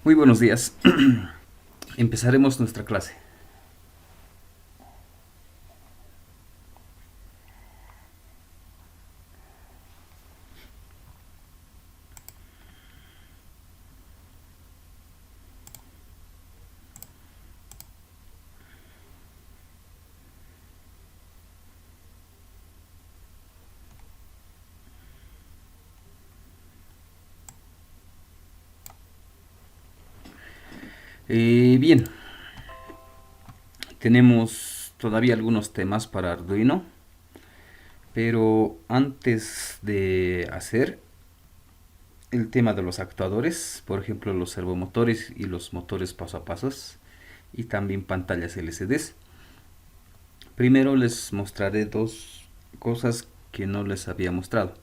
Muy buenos días. Empezaremos nuestra clase. Bien, tenemos todavía algunos temas para Arduino, pero antes de hacer el tema de los actuadores, por ejemplo los servomotores y los motores paso a pasos, y también pantallas LCDs, primero les mostraré dos cosas que no les había mostrado.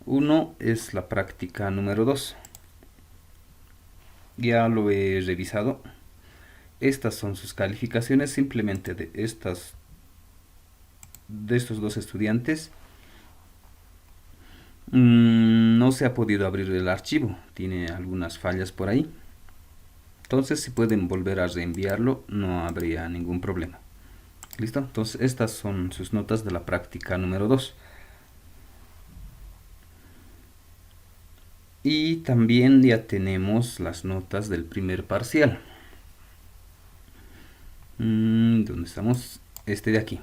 Uno es la práctica número 2. Ya lo he revisado. Estas son sus calificaciones simplemente de estos dos estudiantes. No se ha podido abrir el archivo, tiene algunas fallas por ahí. Entonces, si pueden volver a reenviarlo, no habría ningún problema. ¿Listo? Entonces, estas son sus notas de la práctica número 2. Y también ya tenemos las notas del primer parcial. ¿Dónde estamos? Este de aquí.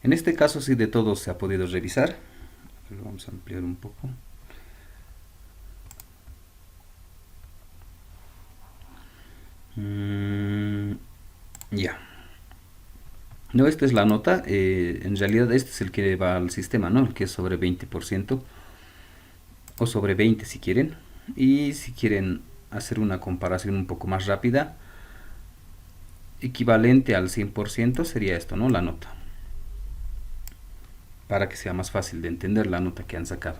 En este caso, sí, de todos se ha podido revisar. Lo vamos a ampliar un poco. Ya. No, esta es la nota. En realidad, este es el que va al sistema, ¿no? El que es sobre 20%. O sobre 20 si quieren. Y si quieren hacer una comparación un poco más rápida, equivalente al 100% sería esto, ¿no? La nota. Para que sea más fácil de entender la nota que han sacado.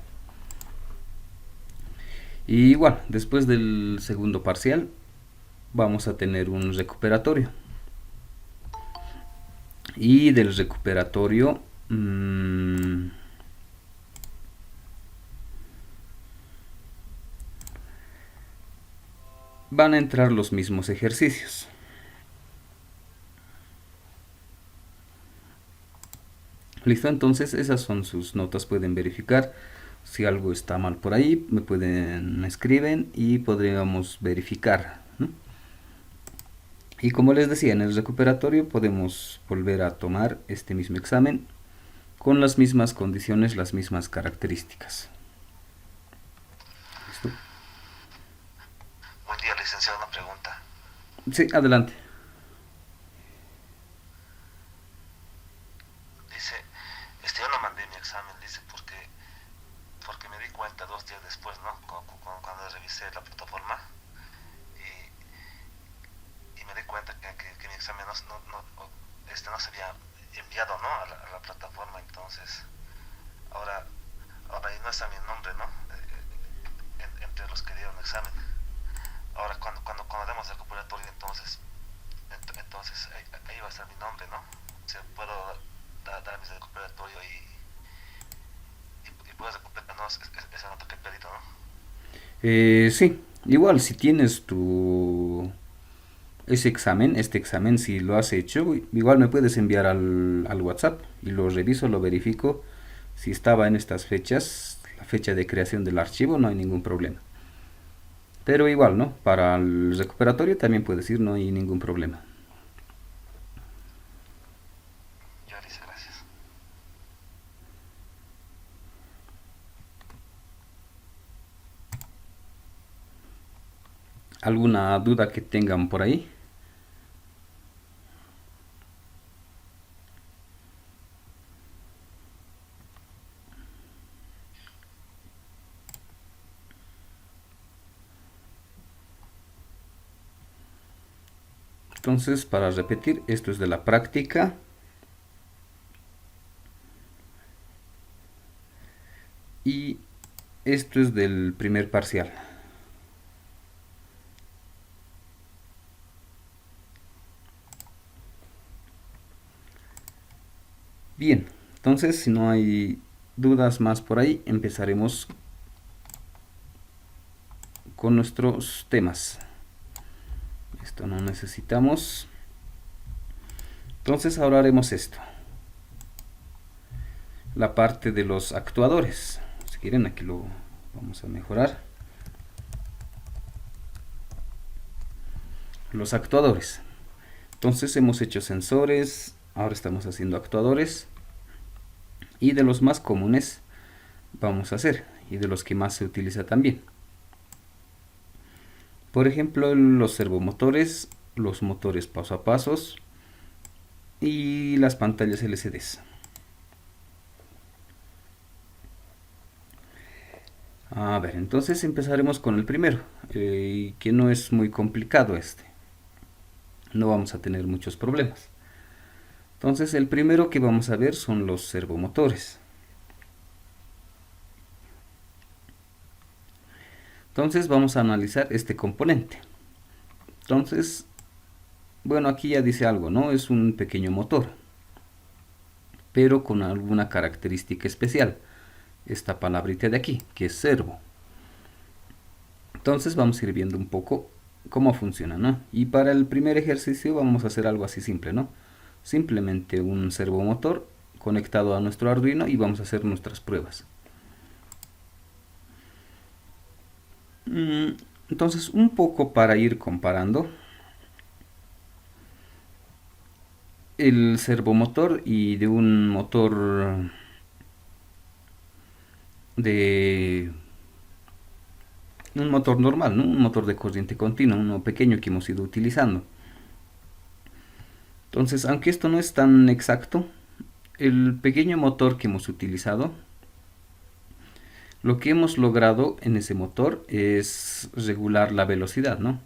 Y igual, después del segundo parcial, vamos a tener un recuperatorio. Y del recuperatorio van a entrar los mismos ejercicios. Listo, entonces esas son sus notas, pueden verificar. Si algo está mal por ahí, me escriben y podríamos verificar, ¿no? Y como les decía, en el recuperatorio podemos volver a tomar este mismo examen con las mismas condiciones, las mismas características. ¿Listo? Buen día, licenciado. Una pregunta. Sí, adelante. Dice, yo no mandé mi examen, dice, porque me di cuenta 2 días después, ¿no? Cuando revisé la plataforma y me di cuenta que mi examen no se había enviado, ¿no? A la plataforma. Entonces, ahora, ahora ahí no está mi nombre, ¿no? Entre los que dieron el examen. Ahora, cuando demos el recuperatorio, entonces ahí va a estar mi nombre, ¿no? O sea, puedo dar mi recuperatorio y puedes recuperarnos esa nota que he pedido, ¿no? Sí, igual si tienes este examen, si lo has hecho, igual me puedes enviar al WhatsApp y lo reviso, lo verifico. Si estaba en estas fechas, la fecha de creación del archivo, no hay ningún problema. Pero igual, ¿no? Para el recuperatorio también puedes ir, no hay ningún problema. Ya, dice, gracias. ¿Alguna duda que tengan por ahí? Entonces, para repetir, esto es de la práctica y esto es del primer parcial. Bien, entonces si no hay dudas más por ahí, empezaremos con nuestros temas. Esto no necesitamos. Entonces ahora haremos esto. La parte de los actuadores. Si quieren, aquí lo vamos a mejorar. Los actuadores. Entonces hemos hecho sensores, ahora estamos haciendo actuadores. Y de los más comunes vamos a hacer, y de los que más se utiliza también. Por ejemplo, los servomotores, los motores paso a pasos y las pantallas LCDs. A ver, entonces empezaremos con el primero, que no es muy complicado este. No vamos a tener muchos problemas. Entonces el primero que vamos a ver son los servomotores. Entonces vamos a analizar este componente. Entonces, bueno, aquí ya dice algo, ¿no? Es un pequeño motor, pero con alguna característica especial. Esta palabrita de aquí, que es servo. Entonces vamos a ir viendo un poco cómo funciona, ¿no? Y para el primer ejercicio vamos a hacer algo así simple, ¿no? Simplemente un servomotor conectado a nuestro Arduino y vamos a hacer nuestras pruebas. Entonces, un poco para ir comparando el servomotor y de un motor normal, ¿no? Un motor de corriente continua, uno pequeño que hemos ido utilizando. Entonces, aunque esto no es tan exacto, el pequeño motor que hemos utilizado, lo que hemos logrado en ese motor es regular la velocidad, ¿no?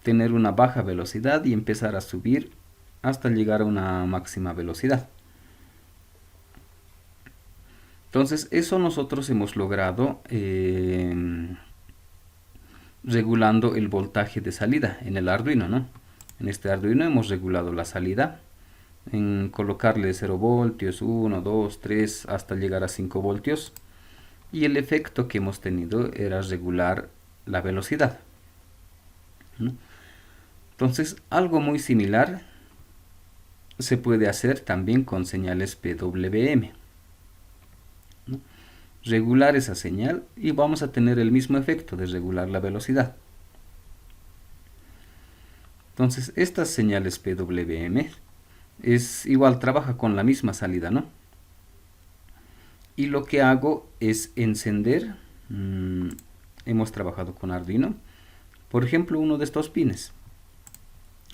Tener una baja velocidad y empezar a subir hasta llegar a una máxima velocidad. Entonces, eso nosotros hemos logrado regulando el voltaje de salida en el Arduino, ¿no? En este Arduino hemos regulado la salida en colocarle 0 voltios, 1, 2, 3 hasta llegar a 5 voltios, y el efecto que hemos tenido era regular la velocidad, ¿no? Entonces, algo muy similar se puede hacer también con señales PWM, ¿no? Regular esa señal y vamos a tener el mismo efecto de regular la velocidad. Entonces, estas señales PWM es igual, trabaja con la misma salida, ¿no? Y lo que hago es encender, hemos trabajado con Arduino, por ejemplo, uno de estos pines.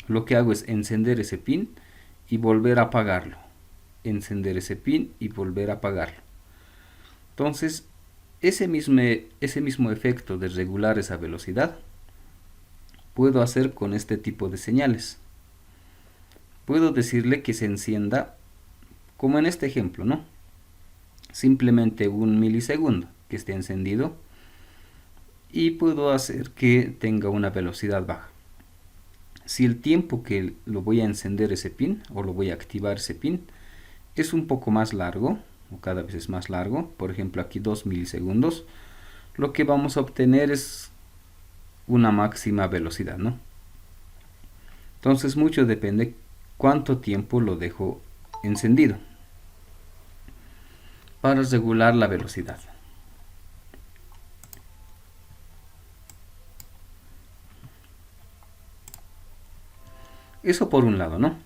Lo que hago es encender ese pin y volver a apagarlo. Encender ese pin y volver a apagarlo. Entonces, ese mismo efecto de regular esa velocidad puedo hacer con este tipo de señales. Puedo decirle que se encienda como en este ejemplo, ¿no? Simplemente 1 milisegundo que esté encendido, y puedo hacer que tenga una velocidad baja. Si el tiempo que lo voy a encender ese pin o lo voy a activar ese pin es un poco más largo, o cada vez es más largo, por ejemplo aquí 2 milisegundos, lo que vamos a obtener es una máxima velocidad, ¿no? Entonces mucho depende cuánto tiempo lo dejo encendido para regular la velocidad. Eso por un lado, ¿no?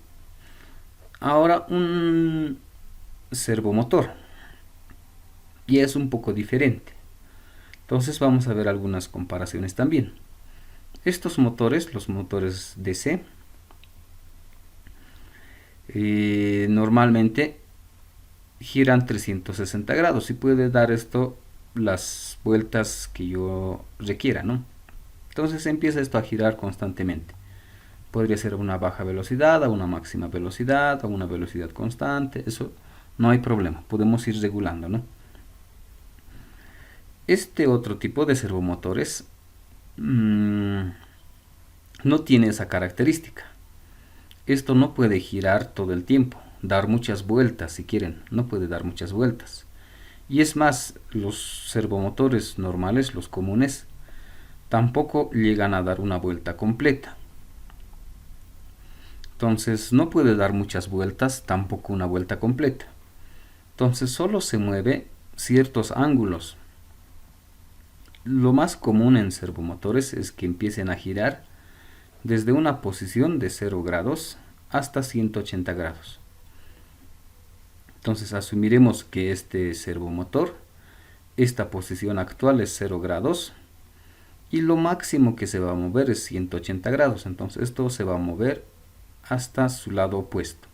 Ahora un servomotor. Y es un poco diferente. Entonces vamos a ver algunas comparaciones también. Estos motores, los motores DC, normalmente giran 360 grados y puede dar esto las vueltas que yo requiera, ¿no? Entonces empieza esto a girar constantemente. Podría ser a una baja velocidad, a una máxima velocidad, a una velocidad constante. Eso no hay problema, podemos ir regulando, ¿no? Este otro tipo de servomotores no tiene esa característica. Esto no puede girar todo el tiempo, dar muchas vueltas si quieren, no puede dar muchas vueltas. Y es más, los servomotores normales, los comunes, tampoco llegan a dar una vuelta completa. Entonces no puede dar muchas vueltas, tampoco una vuelta completa. Entonces solo se mueve ciertos ángulos. Lo más común en servomotores es que empiecen a girar desde una posición de 0 grados hasta 180 grados. Entonces asumiremos que este servomotor, esta posición actual es 0 grados y lo máximo que se va a mover es 180 grados. Entonces esto se va a mover hasta su lado opuesto.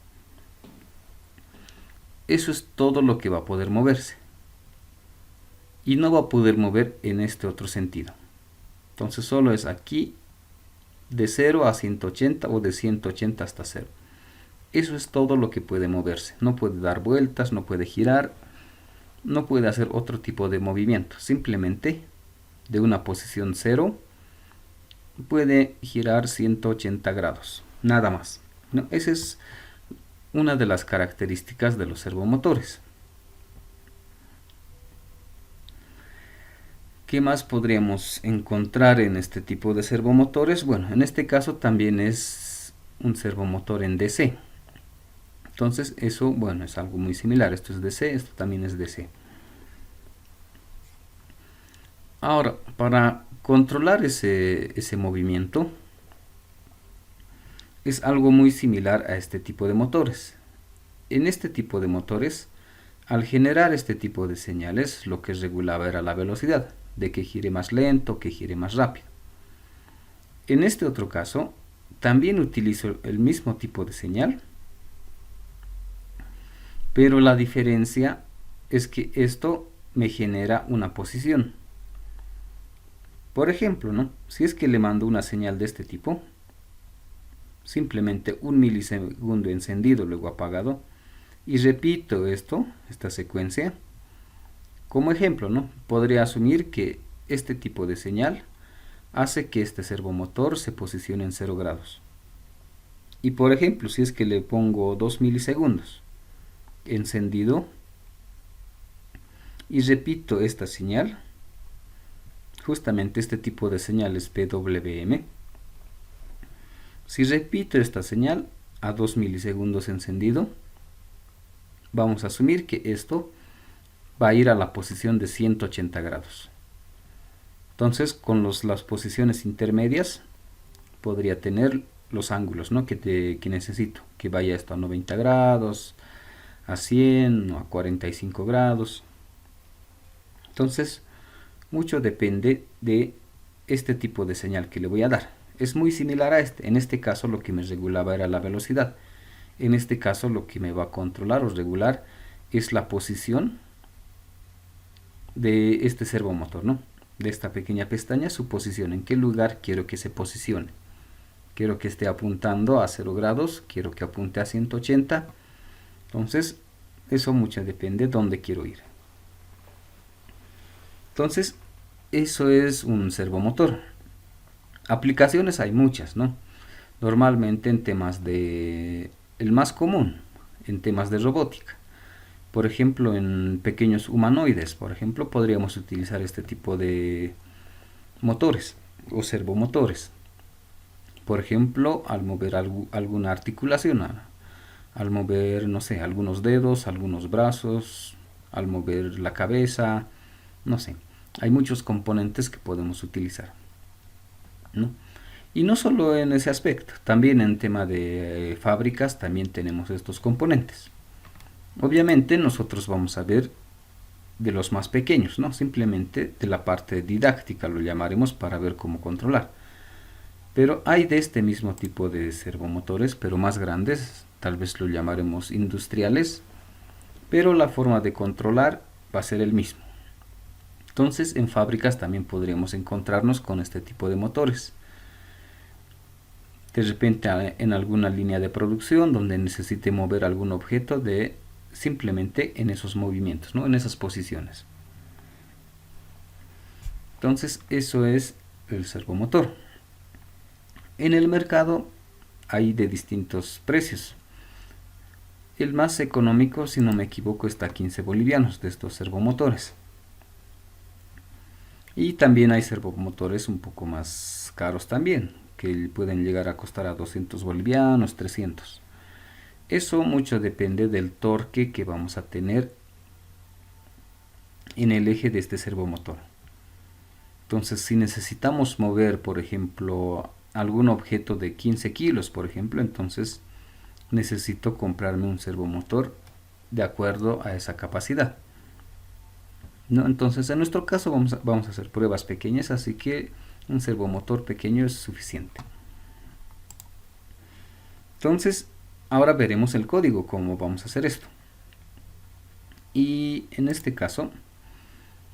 Eso es todo lo que va a poder moverse. Y no va a poder mover en este otro sentido. Entonces solo es aquí de 0 a 180 o de 180 hasta 0. Eso es todo lo que puede moverse. No puede dar vueltas, no puede girar, no puede hacer otro tipo de movimiento. Simplemente de una posición 0 puede girar 180 grados. Nada más. ¿No? Esa es una de las características de los servomotores. ¿Qué más podríamos encontrar en este tipo de servomotores? Bueno, en este caso también es un servomotor en DC. Entonces eso, bueno, es algo muy similar. Esto es DC, esto también es DC. Ahora, para controlar ese movimiento, es algo muy similar a este tipo de motores. En este tipo de motores, al generar este tipo de señales, lo que regulaba era la velocidad, de que gire más lento, que gire más rápido. En este otro caso, también utilizo el mismo tipo de señal, pero la diferencia es que esto me genera una posición. Por ejemplo, ¿no? Si es que le mando una señal de este tipo, simplemente 1 milisegundo encendido, luego apagado, y repito esta secuencia, como ejemplo, ¿no? Podría asumir que este tipo de señal hace que este servomotor se posicione en 0 grados. Y por ejemplo, si es que le pongo 2 milisegundos encendido y repito esta señal, justamente este tipo de señal es PWM. Si repito esta señal a 2 milisegundos encendido, vamos a asumir que esto va a ir a la posición de 180 grados. Entonces, con las posiciones intermedias, podría tener los ángulos, ¿no? que necesito. Que vaya esto a 90 grados, a 100 o a 45 grados. Entonces, mucho depende de este tipo de señal que le voy a dar. Es muy similar a este. En este caso, lo que me regulaba era la velocidad. En este caso, lo que me va a controlar o regular es la posición de este servomotor, ¿no? De esta pequeña pestaña, su posición, en qué lugar quiero que se posicione. Quiero que esté apuntando a 0 grados, quiero que apunte a 180. Entonces, eso mucho depende de dónde quiero ir. Entonces, eso es un servomotor. Aplicaciones hay muchas, ¿no? Normalmente en temas de... el más común, en temas de robótica. Por ejemplo, en pequeños humanoides, por ejemplo, podríamos utilizar este tipo de motores o servomotores. Por ejemplo, al mover alguna articulación, al mover, no sé, algunos dedos, algunos brazos, al mover la cabeza, no sé. Hay muchos componentes que podemos utilizar, ¿no? Y no solo en ese aspecto, también en tema de fábricas también tenemos estos componentes. Obviamente nosotros vamos a ver de los más pequeños, ¿no? Simplemente de la parte didáctica lo llamaremos para ver cómo controlar. Pero hay de este mismo tipo de servomotores, pero más grandes, tal vez lo llamaremos industriales, pero la forma de controlar va a ser el mismo. Entonces en fábricas también podríamos encontrarnos con este tipo de motores. De repente en alguna línea de producción donde necesite mover algún objeto de simplemente en esos movimientos, ¿no? En esas posiciones. Entonces eso es el servomotor. En el mercado hay de distintos precios. El más económico, si no me equivoco, está a 15 bolivianos de estos servomotores. Y también hay servomotores un poco más caros también, que pueden llegar a costar a 200 bolivianos, 300. Eso mucho depende del torque que vamos a tener en el eje de este servomotor. Entonces, si necesitamos mover, por ejemplo, algún objeto de 15 kilos, por ejemplo, entonces necesito comprarme un servomotor de acuerdo a esa capacidad, ¿no? Entonces, en nuestro caso vamos a hacer pruebas pequeñas, así que un servomotor pequeño es suficiente. Entonces, ahora veremos el código, cómo vamos a hacer esto. Y en este caso,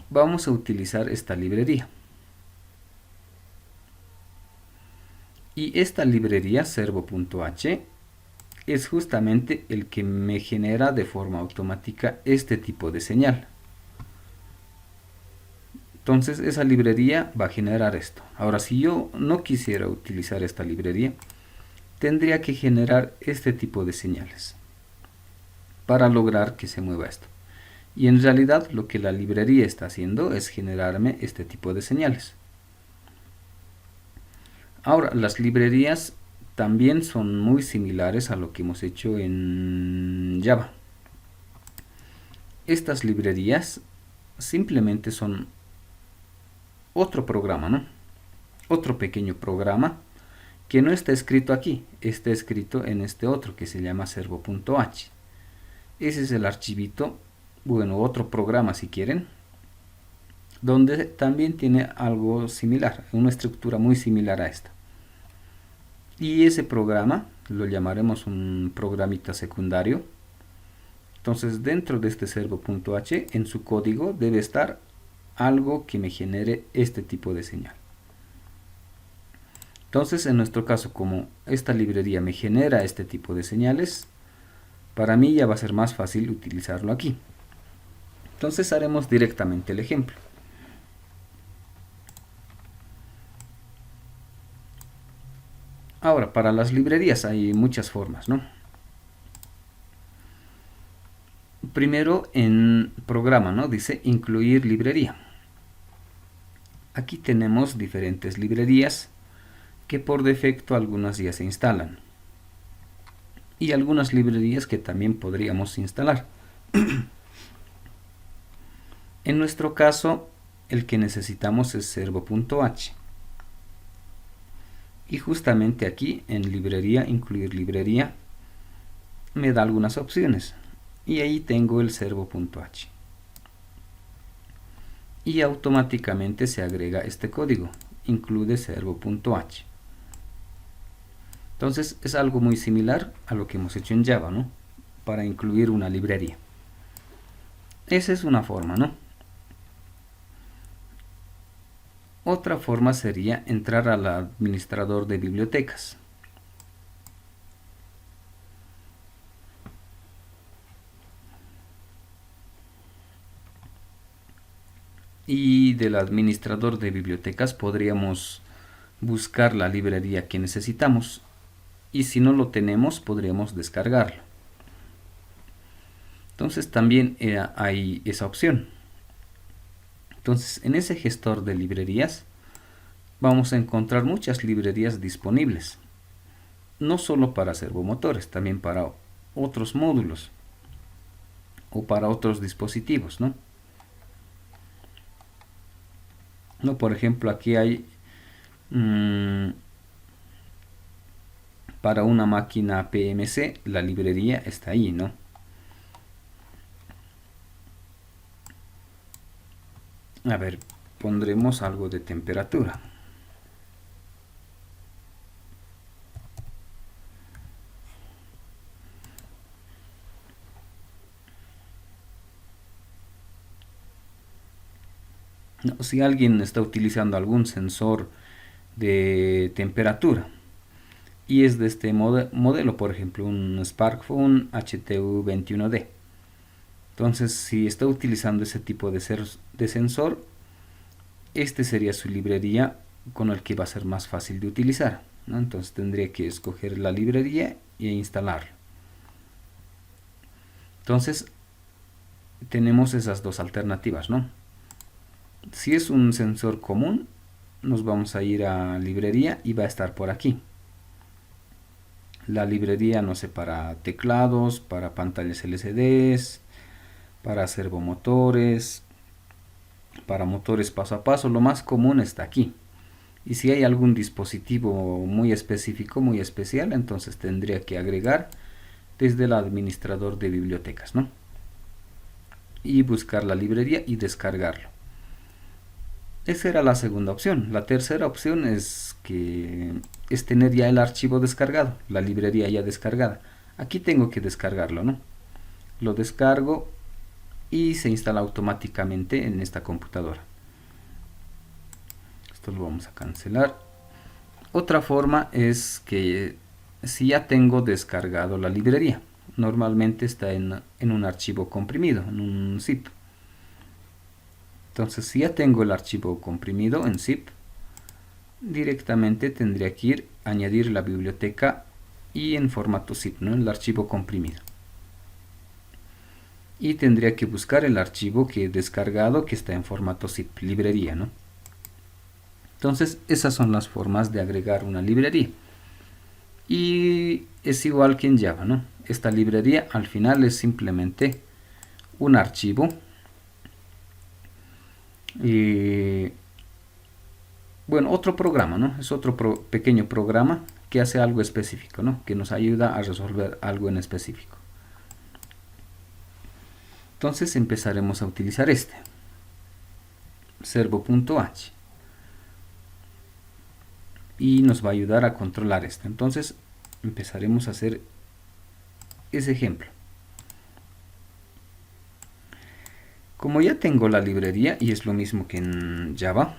vamos a utilizar esta librería. Y esta librería servo.h es justamente el que me genera de forma automática este tipo de señal. Entonces esa librería va a generar esto. Ahora, si yo no quisiera utilizar esta librería, tendría que generar este tipo de señales para lograr que se mueva esto. Y en realidad lo que la librería está haciendo es generarme este tipo de señales. Ahora, las librerías también son muy similares a lo que hemos hecho en Java. Estas librerías simplemente son otro programa, ¿no? Otro pequeño programa que no está escrito aquí, está escrito en este otro que se llama servo.h. Ese es el archivito, bueno, otro programa si quieren, donde también tiene algo similar, una estructura muy similar a esta. Y ese programa lo llamaremos un programita secundario. Entonces, dentro de este servo.h, en su código debe estar algo que me genere este tipo de señal. Entonces, en nuestro caso, como esta librería me genera este tipo de señales, para mí ya va a ser más fácil utilizarlo aquí. Entonces, haremos directamente el ejemplo. Ahora, para las librerías hay muchas formas, ¿no? Primero en programa, ¿no? Dice incluir librería. Aquí tenemos diferentes librerías que por defecto algunas ya se instalan. Y algunas librerías que también podríamos instalar. En nuestro caso, el que necesitamos es servo.h. Y justamente aquí en librería, incluir librería, me da algunas opciones. Y ahí tengo el servo.h. Y automáticamente se agrega este código, include servo.h. Entonces es algo muy similar a lo que hemos hecho en Java, ¿no? Para incluir una librería. Esa es una forma, ¿no? Otra forma sería entrar al administrador de bibliotecas. Y del administrador de bibliotecas podríamos buscar la librería que necesitamos. Y si no lo tenemos, podríamos descargarlo. Entonces también hay esa opción. Entonces, en ese gestor de librerías vamos a encontrar muchas librerías disponibles. No solo para servomotores, también para otros módulos o para otros dispositivos, ¿no? Por ejemplo, aquí hay para una máquina PMC, la librería está ahí, ¿no? A ver, pondremos algo de temperatura. No, si alguien está utilizando algún sensor de temperatura y es de este modelo, por ejemplo, un SparkFun HTU21D. Entonces, si está utilizando ese tipo de sensor, este sería su librería con el que va a ser más fácil de utilizar, ¿no? Entonces tendría que escoger la librería e instalarlo. Entonces tenemos esas dos alternativas, ¿no? Si es un sensor común, nos vamos a ir a librería y va a estar por aquí. La librería, no sé, para teclados, para pantallas LCDs, para servomotores, para motores paso a paso, lo más común está aquí. Y si hay algún dispositivo muy específico, muy especial, entonces tendría que agregar desde el administrador de bibliotecas, ¿no? Y buscar la librería y descargarlo. Esa era la segunda opción. La tercera opción es tener ya el archivo descargado, la librería ya descargada. Aquí tengo que descargarlo, ¿no? Lo descargo y se instala automáticamente en esta computadora. Esto lo vamos a cancelar. Otra forma es que si ya tengo descargado la librería, normalmente está en un archivo comprimido, en un zip. Entonces, si ya tengo el archivo comprimido en zip, directamente tendría que ir a añadir la biblioteca y en formato zip, ¿no? El archivo comprimido. Y tendría que buscar el archivo que he descargado que está en formato zip, librería, ¿no? Entonces, esas son las formas de agregar una librería. Y es igual que en Java, ¿no? Esta librería al final es simplemente un archivo y bueno, otro programa, ¿no? Es otro pequeño programa que hace algo específico, ¿no? Que nos ayuda a resolver algo en específico. Entonces empezaremos a utilizar este servo.h y nos va a ayudar a controlar esto. Entonces empezaremos a hacer ese ejemplo. Como ya tengo la librería y es lo mismo que en Java,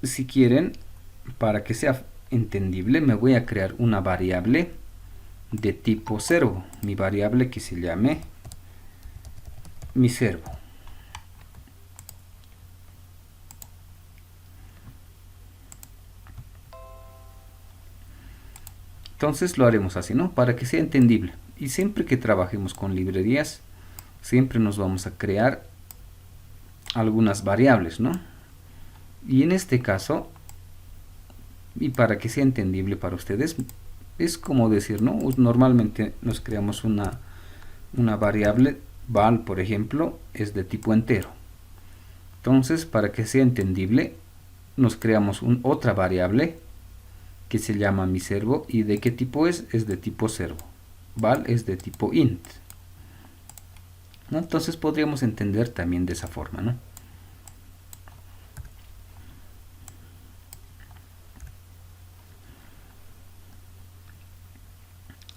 si quieren, para que sea entendible, me voy a crear una variable de tipo servo, mi variable que se llame mi servo. Entonces lo haremos así, ¿no? Para que sea entendible. Y siempre que trabajemos con librerías, siempre nos vamos a crear algunas variables, ¿no? Y en este caso, y para que sea entendible para ustedes, es como decir, ¿no? Normalmente nos creamos una variable val, por ejemplo, es de tipo entero. Entonces, para que sea entendible, nos creamos otra variable que se llama mi servo. ¿Y de qué tipo es? Es de tipo servo. Val es de tipo int, ¿no? Entonces podríamos entender también de esa forma, ¿no?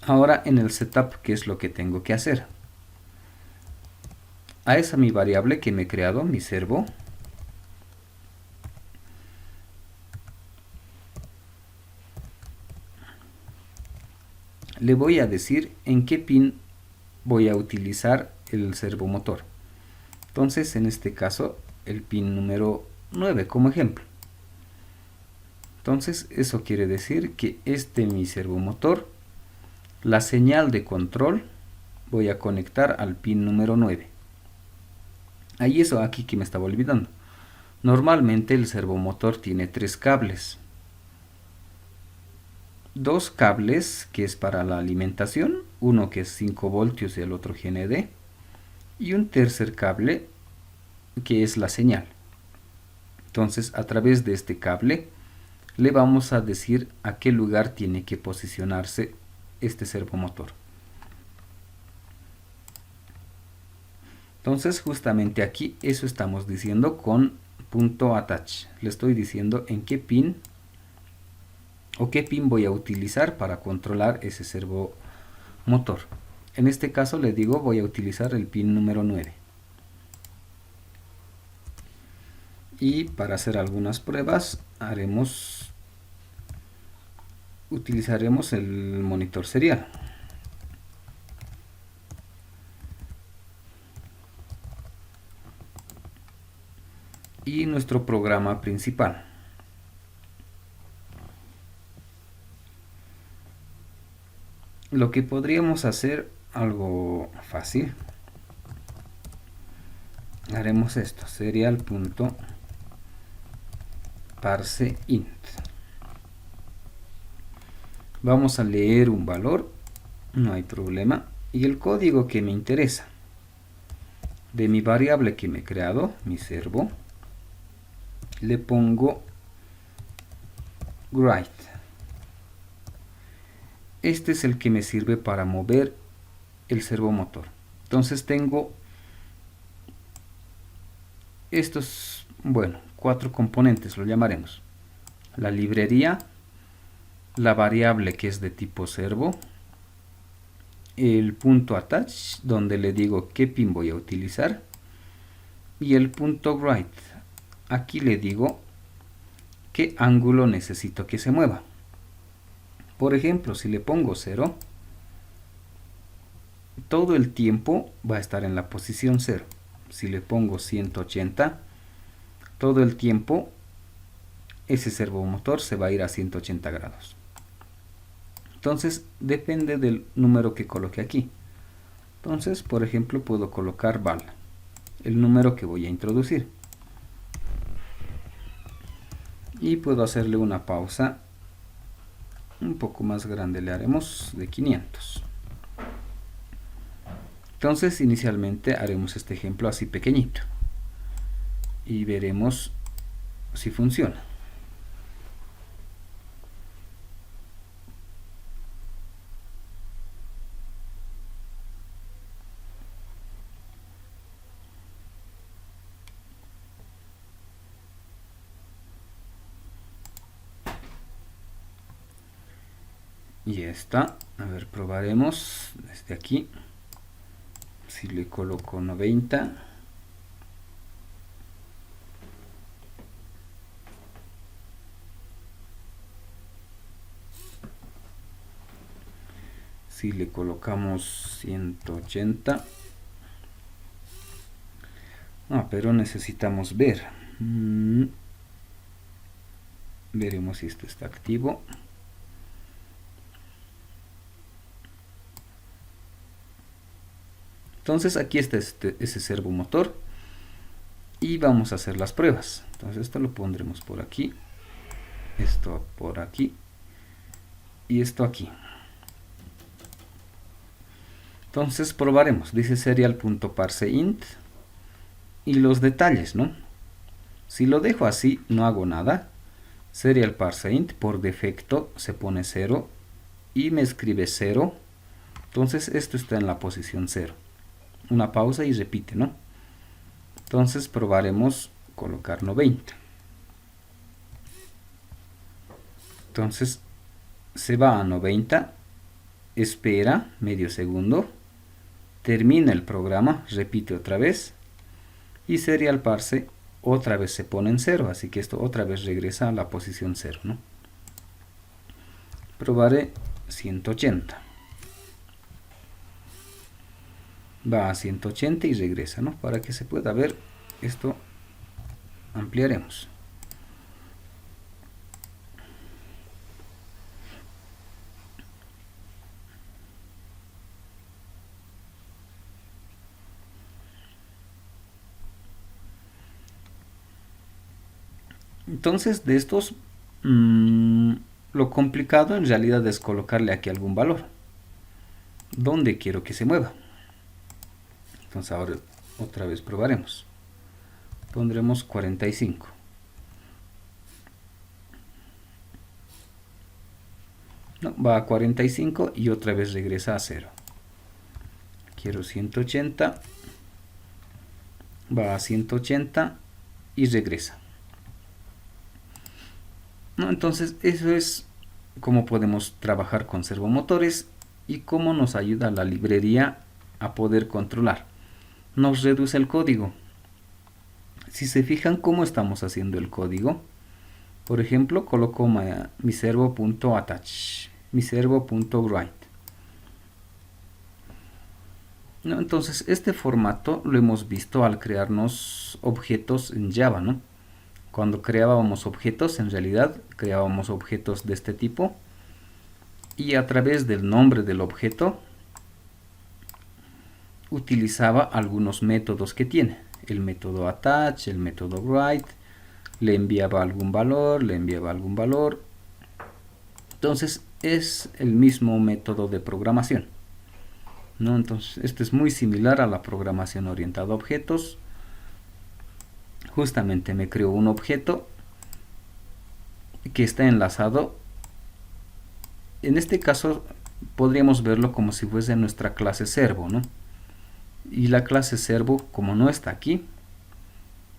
Ahora en el setup, ¿qué es lo que tengo que hacer? A esa mi variable que me he creado, mi servo, le voy a decir en qué pin voy a utilizar el servomotor. Entonces, en este caso, el pin número 9 como ejemplo. Entonces, eso quiere decir que mi servomotor, la señal de control, voy a conectar al pin número 9. Ahí eso aquí que me estaba olvidando. Normalmente el servomotor tiene 3 cables. 2 cables que es para la alimentación, uno que es 5 voltios y el otro GND, y un tercer cable que es la señal. Entonces, a través de este cable le vamos a decir a qué lugar tiene que posicionarse este servomotor. Entonces, justamente aquí eso estamos diciendo con .attach. Le estoy diciendo en qué pin o qué pin voy a utilizar para controlar ese servomotor. En este caso le digo voy a utilizar el pin número 9. Y para hacer algunas pruebas utilizaremos el monitor serial. Y nuestro programa principal. Lo que podríamos hacer, algo fácil, haremos esto, serial.parseInt. Vamos a leer un valor, no hay problema, y el código que me interesa de mi variable que me he creado, mi servo, le pongo write. Este es el que me sirve para mover el servomotor. Entonces tengo estos, bueno, 4 componentes, lo llamaremos. La librería, la variable que es de tipo servo, el punto attach, donde le digo qué pin voy a utilizar, y el punto write. Aquí le digo qué ángulo necesito que se mueva. Por ejemplo, si le pongo 0, todo el tiempo va a estar en la posición 0. Si le pongo 180, todo el tiempo ese servomotor se va a ir a 180 grados. Entonces depende del número que coloque aquí. Entonces, por ejemplo, puedo colocar val, el número que voy a introducir. Y puedo hacerle una pausa un poco más grande, le haremos de 500. Entonces inicialmente haremos este ejemplo así pequeñito y veremos si funciona. Y ya está. A ver, probaremos desde aquí. Si le coloco 90, si le colocamos 180, pero necesitamos ver. Veremos si esto está activo. Entonces aquí está ese servomotor y vamos a hacer las pruebas. Entonces esto lo pondremos por aquí, esto por aquí y esto aquí. Entonces probaremos, dice serial.parseInt y los detalles, ¿no? Si lo dejo así, no hago nada. Serial parseInt por defecto se pone 0 y me escribe 0. Entonces esto está en la posición 0. Una pausa y repite, ¿no? Entonces probaremos colocar 90. Entonces se va a 90, espera medio segundo, termina el programa, repite otra vez y serial parse otra vez se pone en 0, así que esto otra vez regresa a la posición 0, ¿no? Probaré 180. Va a 180 y regresa, ¿no? Para que se pueda ver esto, ampliaremos. Entonces de estos, lo complicado en realidad es colocarle aquí algún valor. ¿Dónde quiero que se mueva? Entonces ahora otra vez probaremos. Pondremos 45. No, va a 45 y otra vez regresa a 0. Quiero 180. Va a 180 y regresa. ¿No? Entonces eso es cómo podemos trabajar con servomotores y cómo nos ayuda la librería a poder controlar. Nos reduce el código. Si se fijan cómo estamos haciendo el código, por ejemplo, coloco mi servo.attach, mi servo.write. ¿No? Entonces, este formato lo hemos visto al crearnos objetos en Java, ¿no? Cuando creábamos objetos, en realidad creábamos objetos de este tipo y a través del nombre del objeto utilizaba algunos métodos que tiene. el método attach, el método write, le enviaba algún valor, entonces es el mismo método de programación, ¿no? Entonces este es muy similar a la programación orientada a objetos. Justamente me creo un objeto que está enlazado. En este caso podríamos verlo como si fuese nuestra clase servo, ¿no? Y la clase servo, como no está aquí,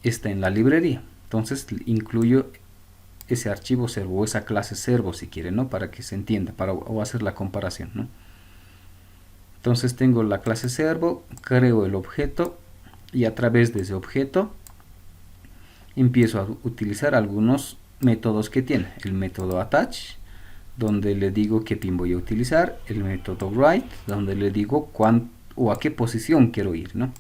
está en la librería. Entonces incluyo ese archivo servo o esa clase servo, si quieren, ¿no? Para que se entienda, o hacer la comparación, ¿no? Entonces tengo la clase servo, creo el objeto y a través de ese objeto empiezo a utilizar algunos métodos que tiene. El método attach, donde le digo qué pin voy a utilizar. El método write, donde le digo cuánto o a qué posición quiero ir, ¿no?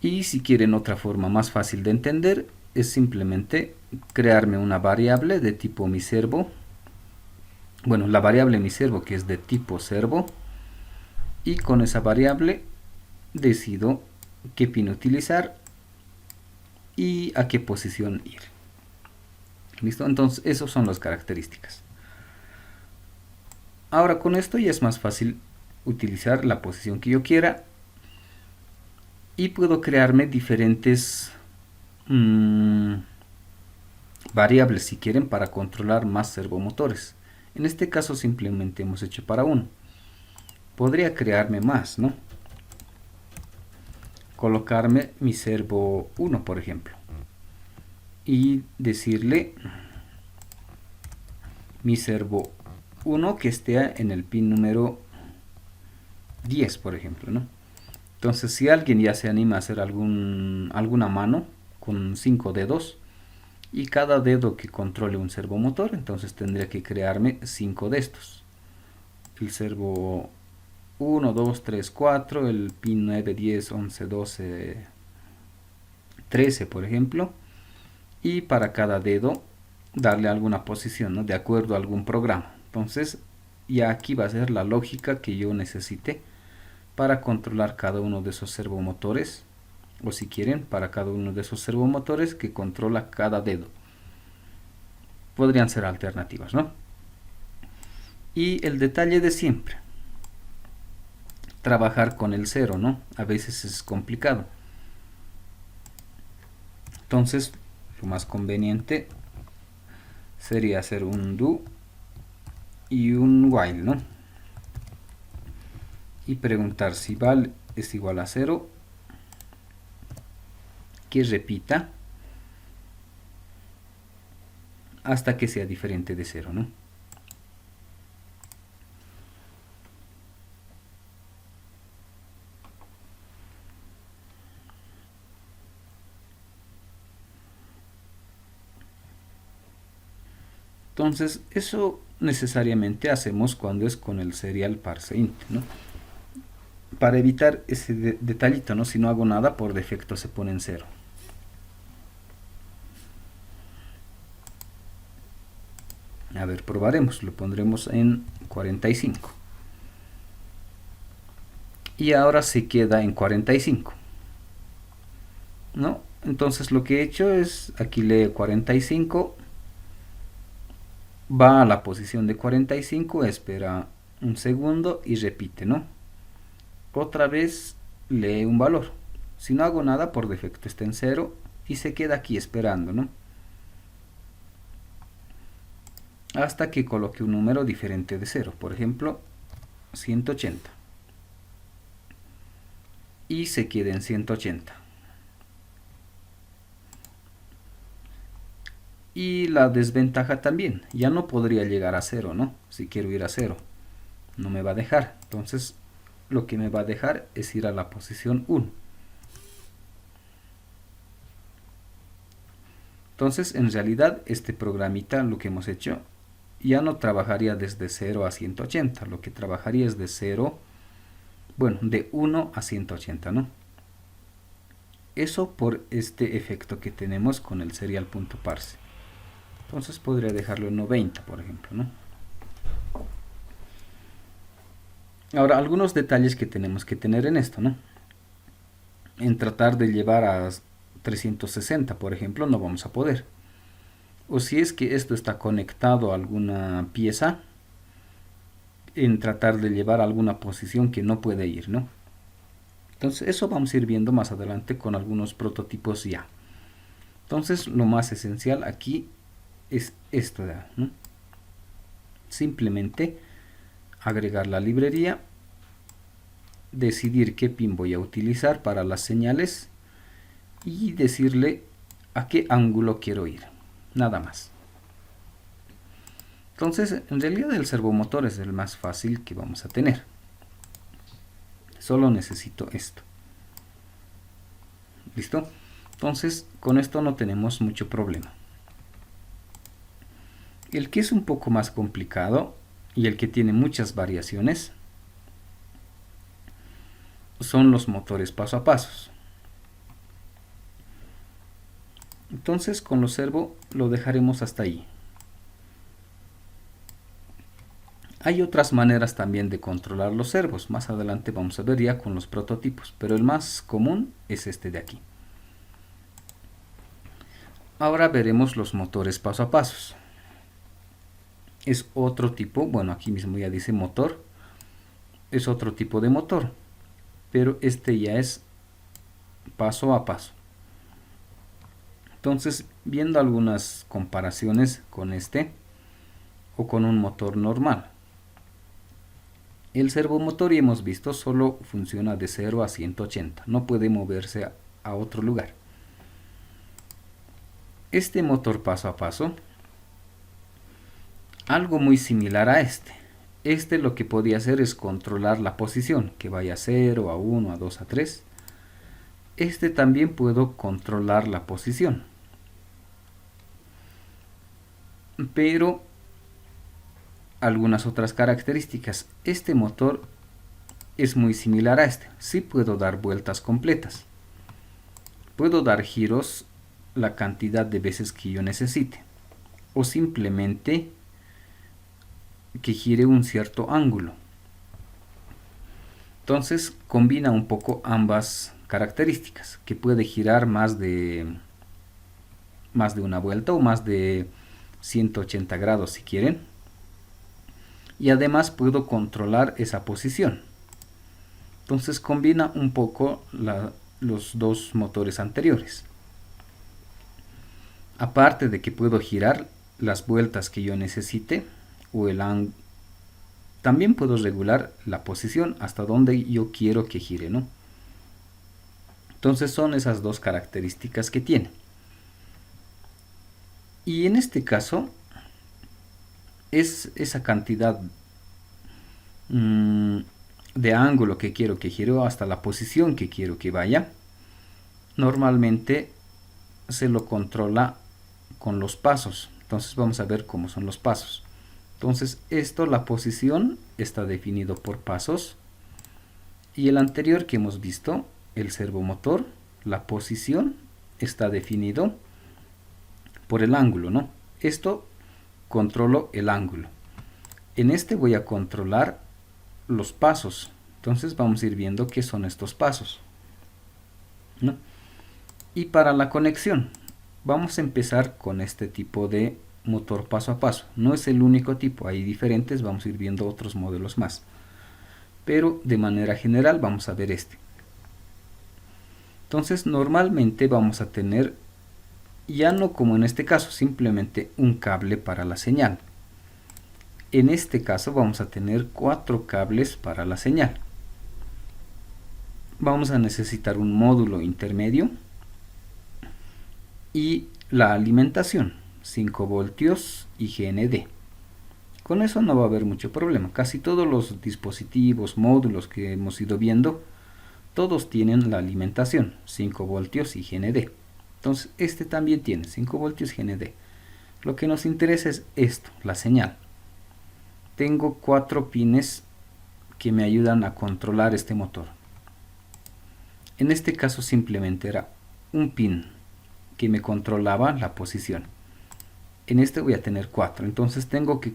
Y si quieren otra forma más fácil de entender, es simplemente crearme una variable de tipo mi servo. Bueno, la variable mi servo, que es de tipo servo, y con esa variable decido qué pin utilizar y a qué posición ir. ¿Listo? Entonces, esas son las características. Ahora con esto ya es más fácil utilizar la posición que yo quiera y puedo crearme diferentes variables, si quieren, para controlar más servomotores. En este caso simplemente hemos hecho para uno. Podría crearme más, ¿no? Colocarme mi servo 1, por ejemplo, y decirle mi servo 1 que esté en el pin número 10, por ejemplo, ¿no? Entonces, si alguien ya se anima a hacer alguna mano con 5 dedos y cada dedo que controle un servomotor, entonces tendría que crearme 5 de estos. El servo 1, 2, 3, 4, el pin 9, 10, 11, 12, 13, por ejemplo. Y para cada dedo darle alguna posición, ¿no? De acuerdo a algún programa. Entonces, ya aquí va a ser la lógica que yo necesite para controlar cada uno de esos servomotores, o si quieren, para cada uno de esos servomotores que controla cada dedo. Podrían ser alternativas, ¿no? Y el detalle de siempre, trabajar con el 0, ¿no? A veces es complicado. Entonces, lo más conveniente sería hacer un do y un while, ¿no? Y preguntar si val es igual a 0, que repita hasta que sea diferente de 0, ¿no? Entonces, eso necesariamente hacemos cuando es con el serial parse int, ¿no? Para evitar ese detallito, ¿no? Si no hago nada, por defecto se pone en 0. A ver, probaremos. Lo pondremos en 45. Y ahora se queda en 45. ¿No? Entonces lo que he hecho es, aquí lee 45, va a la posición de 45, espera un segundo y repite, ¿no? Otra vez lee un valor. Si no hago nada, por defecto está en 0 y se queda aquí esperando, ¿no? Hasta que coloque un número diferente de 0, por ejemplo 180, y se quede en 180. Y la desventaja también, ya no podría llegar a 0, ¿no? Si quiero ir a 0, no me va a dejar. Entonces lo que me va a dejar es ir a la posición 1. Entonces en realidad este programita, lo que hemos hecho, ya no trabajaría desde 0 a 180, lo que trabajaría es de 0, bueno, de 1 a 180, ¿no? Eso por este efecto que tenemos con el serial.parse. Entonces podría dejarlo en 90, por ejemplo, ¿no? Ahora, algunos detalles que tenemos que tener en esto, ¿no? en tratar de llevar a 360, por ejemplo, no vamos a poder. O si es que esto está conectado a alguna pieza, en tratar de llevar a alguna posición que no puede ir, ¿no? Entonces eso vamos a ir viendo más adelante con algunos prototipos ya. Entonces lo más esencial aquí es esto, ¿no? Simplemente agregar la librería, decidir qué pin voy a utilizar para las señales y decirle a qué ángulo quiero ir, nada más. Entonces en realidad el servomotor es el más fácil que vamos a tener. Solo necesito esto. ¿Listo? Entonces con esto no tenemos mucho problema. El que es un poco más complicado y el que tiene muchas variaciones son los motores paso a paso. Entonces con los servo lo dejaremos hasta ahí. Hay otras maneras también de controlar los servos. Más adelante vamos a ver ya con los prototipos, pero el más común es este de aquí. Ahora veremos los motores paso a paso. Es otro tipo, bueno, aquí mismo ya dice motor, es otro tipo de motor, pero este ya es paso a paso. Entonces, viendo algunas comparaciones con este o con un motor normal. El servomotor, ya hemos visto, solo funciona de 0 a 180, no puede moverse a otro lugar. Este motor paso a paso, algo muy similar a este. Este lo que podía hacer es controlar la posición, que vaya a 0, a 1, a 2, a 3. Este también puedo controlar la posición. Pero algunas otras características. Este motor es muy similar a este. Sí puedo dar vueltas completas. Puedo dar giros la cantidad de veces que yo necesite. O simplemente que gire un cierto ángulo. Entonces combina un poco ambas características, que puede girar más de una vuelta o más de 180 grados si quieren. Y además puedo controlar esa posición. Entonces combina un poco los dos motores anteriores. Aparte de que puedo girar las vueltas que yo necesite o el ángulo, también puedo regular la posición hasta donde yo quiero que gire, ¿no? Entonces son esas dos características que tiene. Y en este caso es esa cantidad de ángulo que quiero que gire hasta la posición que quiero que vaya. Normalmente se lo controla con los pasos. Entonces vamos a ver cómo son los pasos. Entonces esto, la posición está definido por pasos. Y el anterior que hemos visto, el servomotor, la posición está definido por el ángulo, ¿no? Esto controlo el ángulo. En este voy a controlar los pasos. Entonces vamos a ir viendo qué son estos pasos, ¿no? Y para la conexión, vamos a empezar con este tipo de motor paso a paso. No es el único tipo, hay diferentes, vamos a ir viendo otros modelos más. Pero de manera general vamos a ver este. Entonces normalmente vamos a tener, ya no como en este caso, simplemente un cable para la señal. En este caso vamos a tener 4 cables para la señal. Vamos a necesitar un módulo intermedio y la alimentación, 5 voltios y GND. Con eso no va a haber mucho problema. Casi todos los dispositivos, módulos que hemos ido viendo, todos tienen la alimentación, 5 voltios y GND. Entonces este también tiene 5 voltios GND. Lo que nos interesa es esto, la señal. Tengo 4 pines que me ayudan a controlar este motor. En este caso simplemente era un pin que me controlaba la posición. En este voy a tener 4, entonces tengo que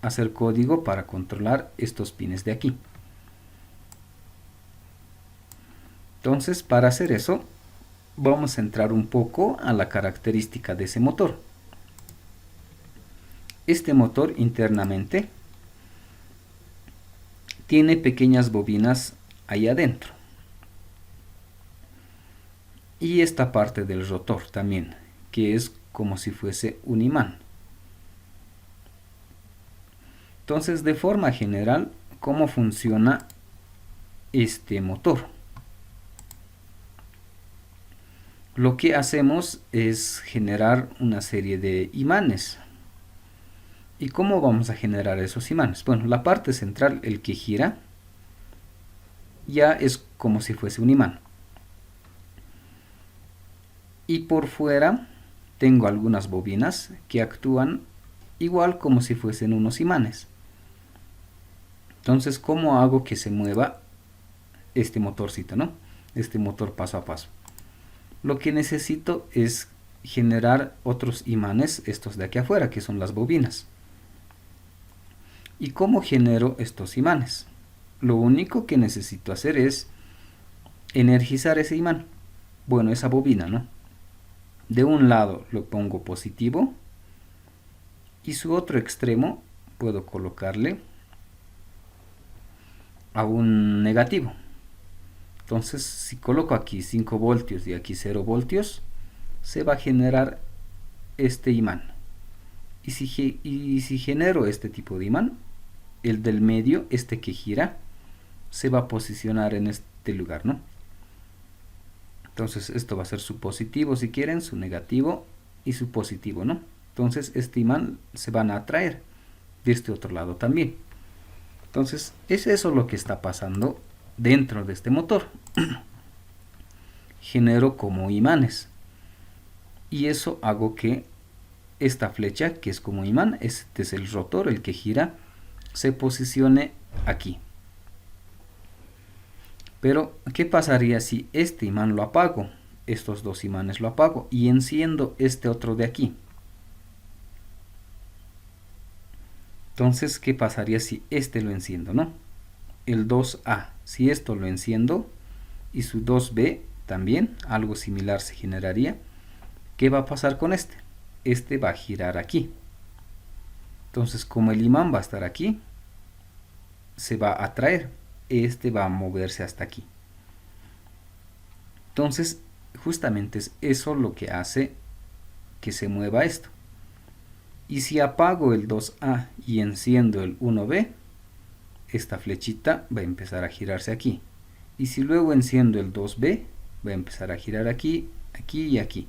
hacer código para controlar estos pines de aquí. Entonces, para hacer eso, vamos a entrar un poco a la característica de ese motor. Este motor internamente tiene pequeñas bobinas ahí adentro. Y esta parte del rotor también, que es como si fuese un imán. Entonces, de forma general, ¿cómo funciona este motor? Lo que hacemos es generar una serie de imanes. ¿Y cómo vamos a generar esos imanes? Bueno, la parte central, el que gira, ya es como si fuese un imán. Y por fuera tengo algunas bobinas que actúan igual como si fuesen unos imanes. Entonces, ¿cómo hago que se mueva este motorcito, no? Este motor paso a paso. Lo que necesito es generar otros imanes, estos de aquí afuera, que son las bobinas. ¿Y cómo genero estos imanes? Lo único que necesito hacer es energizar ese imán. Bueno, esa bobina, ¿no? De un lado lo pongo positivo y su otro extremo puedo colocarle a un negativo. Entonces, si coloco aquí 5 voltios y aquí 0 voltios, se va a generar este imán. Y si genero este tipo de imán, el del medio, este que gira, se va a posicionar en este lugar, ¿no? Entonces, esto va a ser su positivo, si quieren, su negativo y su positivo, ¿no? Entonces, este imán se van a atraer de este otro lado también. Entonces, es eso lo que está pasando dentro de este motor. Genero como imanes. Y eso hago que esta flecha, que es como imán, este es el rotor, el que gira, se posicione aquí. Pero, ¿qué pasaría si este imán lo apago? Estos dos imanes lo apago y enciendo este otro de aquí. Entonces, ¿qué pasaría si este lo enciendo, no? El 2A, si esto lo enciendo y su 2B también, algo similar se generaría. ¿Qué va a pasar con este? Este va a girar aquí. Entonces, como el imán va a estar aquí, se va a atraer. Este va a moverse hasta aquí. Entonces, justamente es eso lo que hace que se mueva esto. Y si apago el 2A y enciendo el 1B, esta flechita va a empezar a girarse aquí. Y si luego enciendo el 2B, va a empezar a girar aquí, aquí y aquí.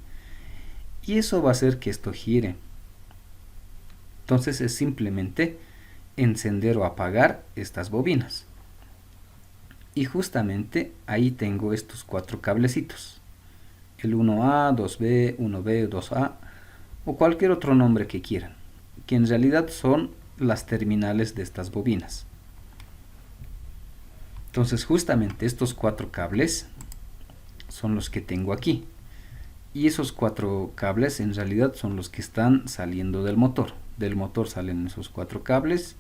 Y eso va a hacer que esto gire. Entonces es simplemente encender o apagar estas bobinas. Y justamente ahí tengo estos 4 cablecitos. El 1A, 2B, 1B, 2A o cualquier otro nombre que quieran. Que en realidad son las terminales de estas bobinas. Entonces justamente estos 4 cables son los que tengo aquí. Y esos 4 cables en realidad son los que están saliendo del motor. Del motor salen esos 4 cables.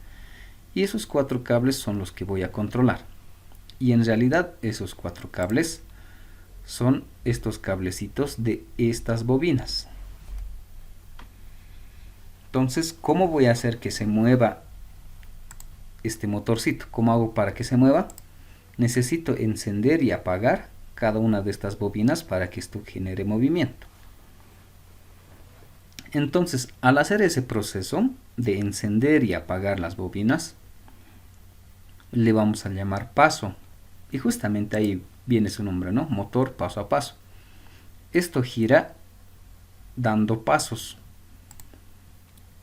Y esos 4 cables son los que voy a controlar. Y en realidad esos 4 cables son estos cablecitos de estas bobinas. Entonces, ¿cómo voy a hacer que se mueva este motorcito? ¿Cómo hago para que se mueva? Necesito encender y apagar cada una de estas bobinas para que esto genere movimiento. Entonces, al hacer ese proceso de encender y apagar las bobinas, le vamos a llamar paso. Y justamente ahí viene su nombre, ¿no? Motor paso a paso. Esto gira dando pasos.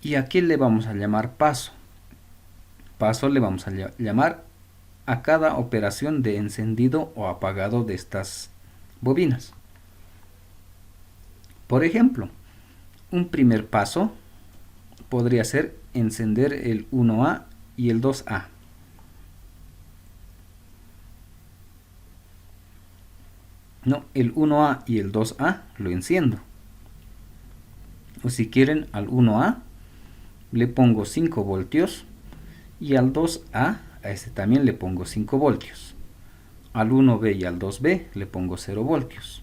¿Y a qué le vamos a llamar paso? Paso le vamos a llamar a cada operación de encendido o apagado de estas bobinas. Por ejemplo, un primer paso podría ser encender el 1A y el 2A. No, el 1A y el 2A lo enciendo. O si quieren, al 1A le pongo 5 voltios y al 2A, a este también le pongo 5 voltios. Al 1B y al 2B le pongo 0 voltios.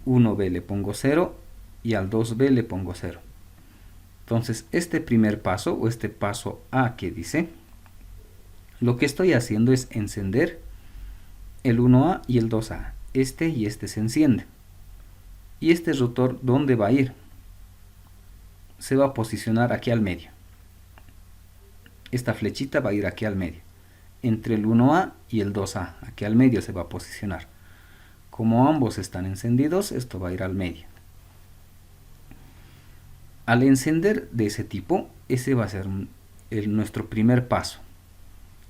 1B le pongo 0 y al 2B le pongo 0. Entonces, este primer paso, o este paso A que dice, lo que estoy haciendo es encender el 1A y el 2A. Este y este se encienden. ¿Y este rotor dónde va a ir? Se va a posicionar aquí al medio. Esta flechita va a ir aquí al medio. Entre el 1A y el 2A. Aquí al medio se va a posicionar. Como ambos están encendidos, esto va a ir al medio. Al encender de ese tipo, ese va a ser nuestro primer paso.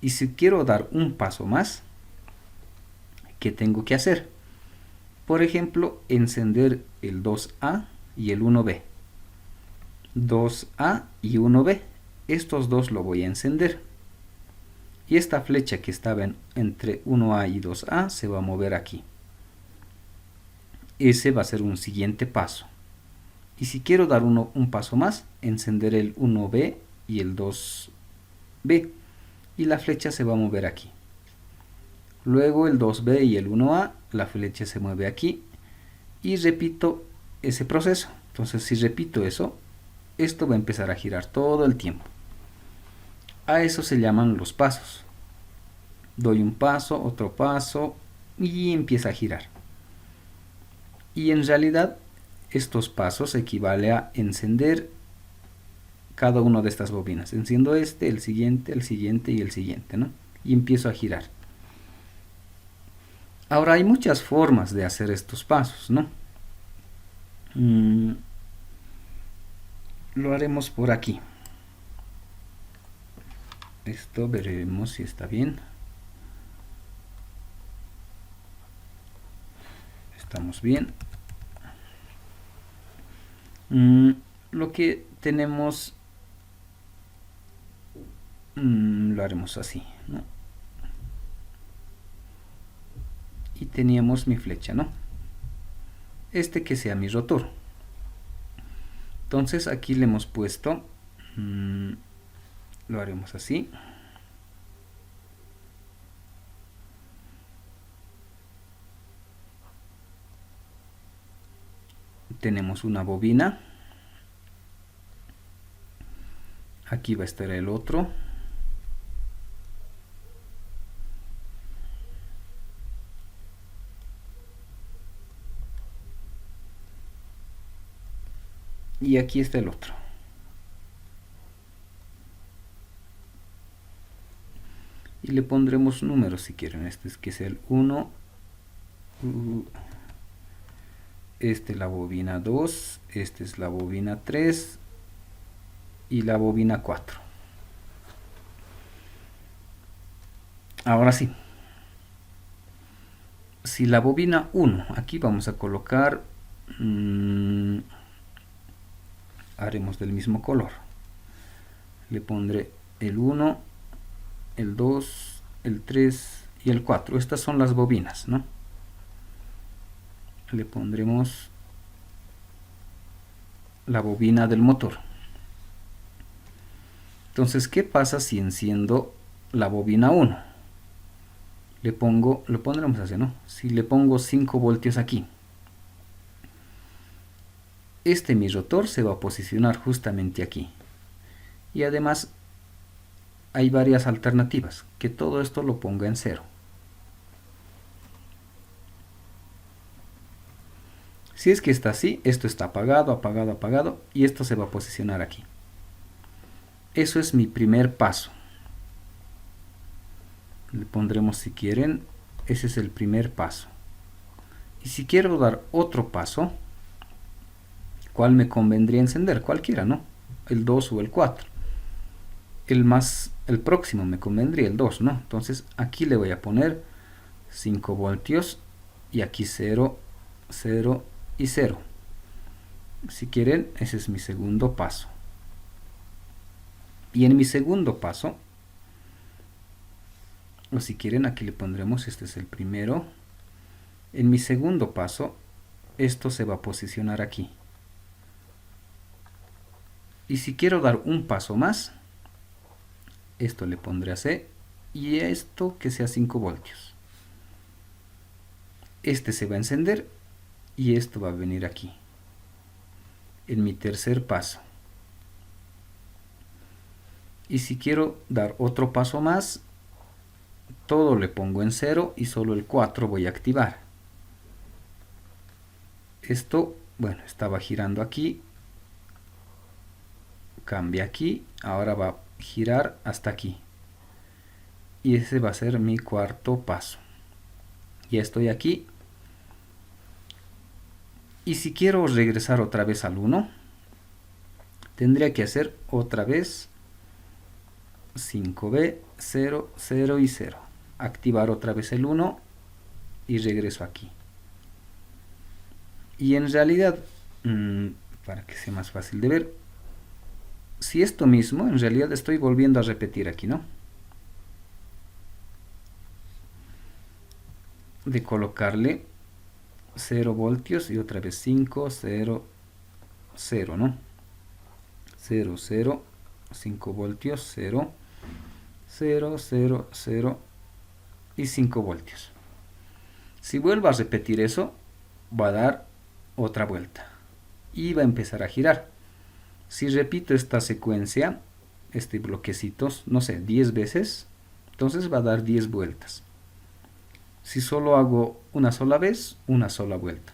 Y si quiero dar un paso más, ¿qué tengo que hacer? Por ejemplo, encender el 2A y el 1B. 2A y 1B. Estos dos lo voy a encender. Y esta flecha que estaba entre 1A y 2A se va a mover aquí. Ese va a ser un siguiente paso. Y si quiero dar un paso más, encender el 1B y el 2B. Y la flecha se va a mover aquí. Luego el 2B y el 1A, la flecha se mueve aquí. Y repito ese proceso. Entonces, si repito eso, esto va a empezar a girar todo el tiempo. A eso se llaman los pasos. Doy un paso, otro paso y empieza a girar. Y en realidad, estos pasos equivalen a encender cada una de estas bobinas. Enciendo este, el siguiente y el siguiente, ¿no? Y empiezo a girar. Ahora hay muchas formas de hacer estos pasos, ¿no? Lo haremos por aquí. Esto veremos si está bien. Estamos bien. Lo que tenemos lo haremos así, ¿no? Y teníamos mi flecha, ¿no? Este que sea mi rotor. Entonces aquí le hemos puesto, lo haremos así. Tenemos una bobina. Aquí va a estar el otro. Y aquí está el otro. Y le pondremos números si quieren. Este es que es el 1. Este es la bobina 2. Este es la bobina 3. Y la bobina 4. Ahora sí. Si la bobina 1, aquí vamos a colocar, haremos del mismo color. Le pondré el 1, el 2, el 3 y el 4. Estas son las bobinas, ¿no? Le pondremos la bobina del motor. Entonces, ¿qué pasa si enciendo la bobina 1? Lo pondremos así, ¿no? Si le pongo 5 voltios aquí, mi rotor se va a posicionar justamente aquí. Y además hay varias alternativas, que todo esto lo ponga en 0. Si es que está así, esto está apagado, apagado, apagado, y esto se va a posicionar aquí. Eso es mi primer paso. Le pondremos, si quieren, ese es el primer paso. Y si quiero dar otro paso, ¿cuál me convendría encender? Cualquiera, ¿no? El 2 o el 4. El próximo me convendría el 2, ¿no? Entonces aquí le voy a poner 5 voltios y aquí 0, 0 y 0. Si quieren, ese es mi segundo paso. Y en mi segundo paso, o si quieren, aquí le pondremos, este es el primero. En mi segundo paso, esto se va a posicionar aquí. Y si quiero dar un paso más, esto le pondré a C y esto que sea 5 voltios. Este se va a encender y esto va a venir aquí, en mi tercer paso. Y si quiero dar otro paso más, todo le pongo en 0 y solo el 4 voy a activar. Esto, bueno, estaba girando aquí, cambia aquí, ahora va a girar hasta aquí. Y ese va a ser mi cuarto paso. Ya estoy aquí. Y si quiero regresar otra vez al 1, tendría que hacer otra vez 5B, 0, 0 y 0. Activar otra vez el 1 y regreso aquí. Y en realidad, para que sea más fácil de ver, si esto mismo, en realidad estoy volviendo a repetir aquí, ¿no? De colocarle 0 voltios y otra vez 5, 0, 0, ¿no? 0, 0, 5 voltios, 0, 0, 0, 0 y 5 voltios. Si vuelvo a repetir eso, va a dar otra vuelta y va a empezar a girar. Si repito esta secuencia, este bloquecito, no sé, 10 veces, entonces va a dar 10 vueltas. Si solo hago una sola vez, una sola vuelta.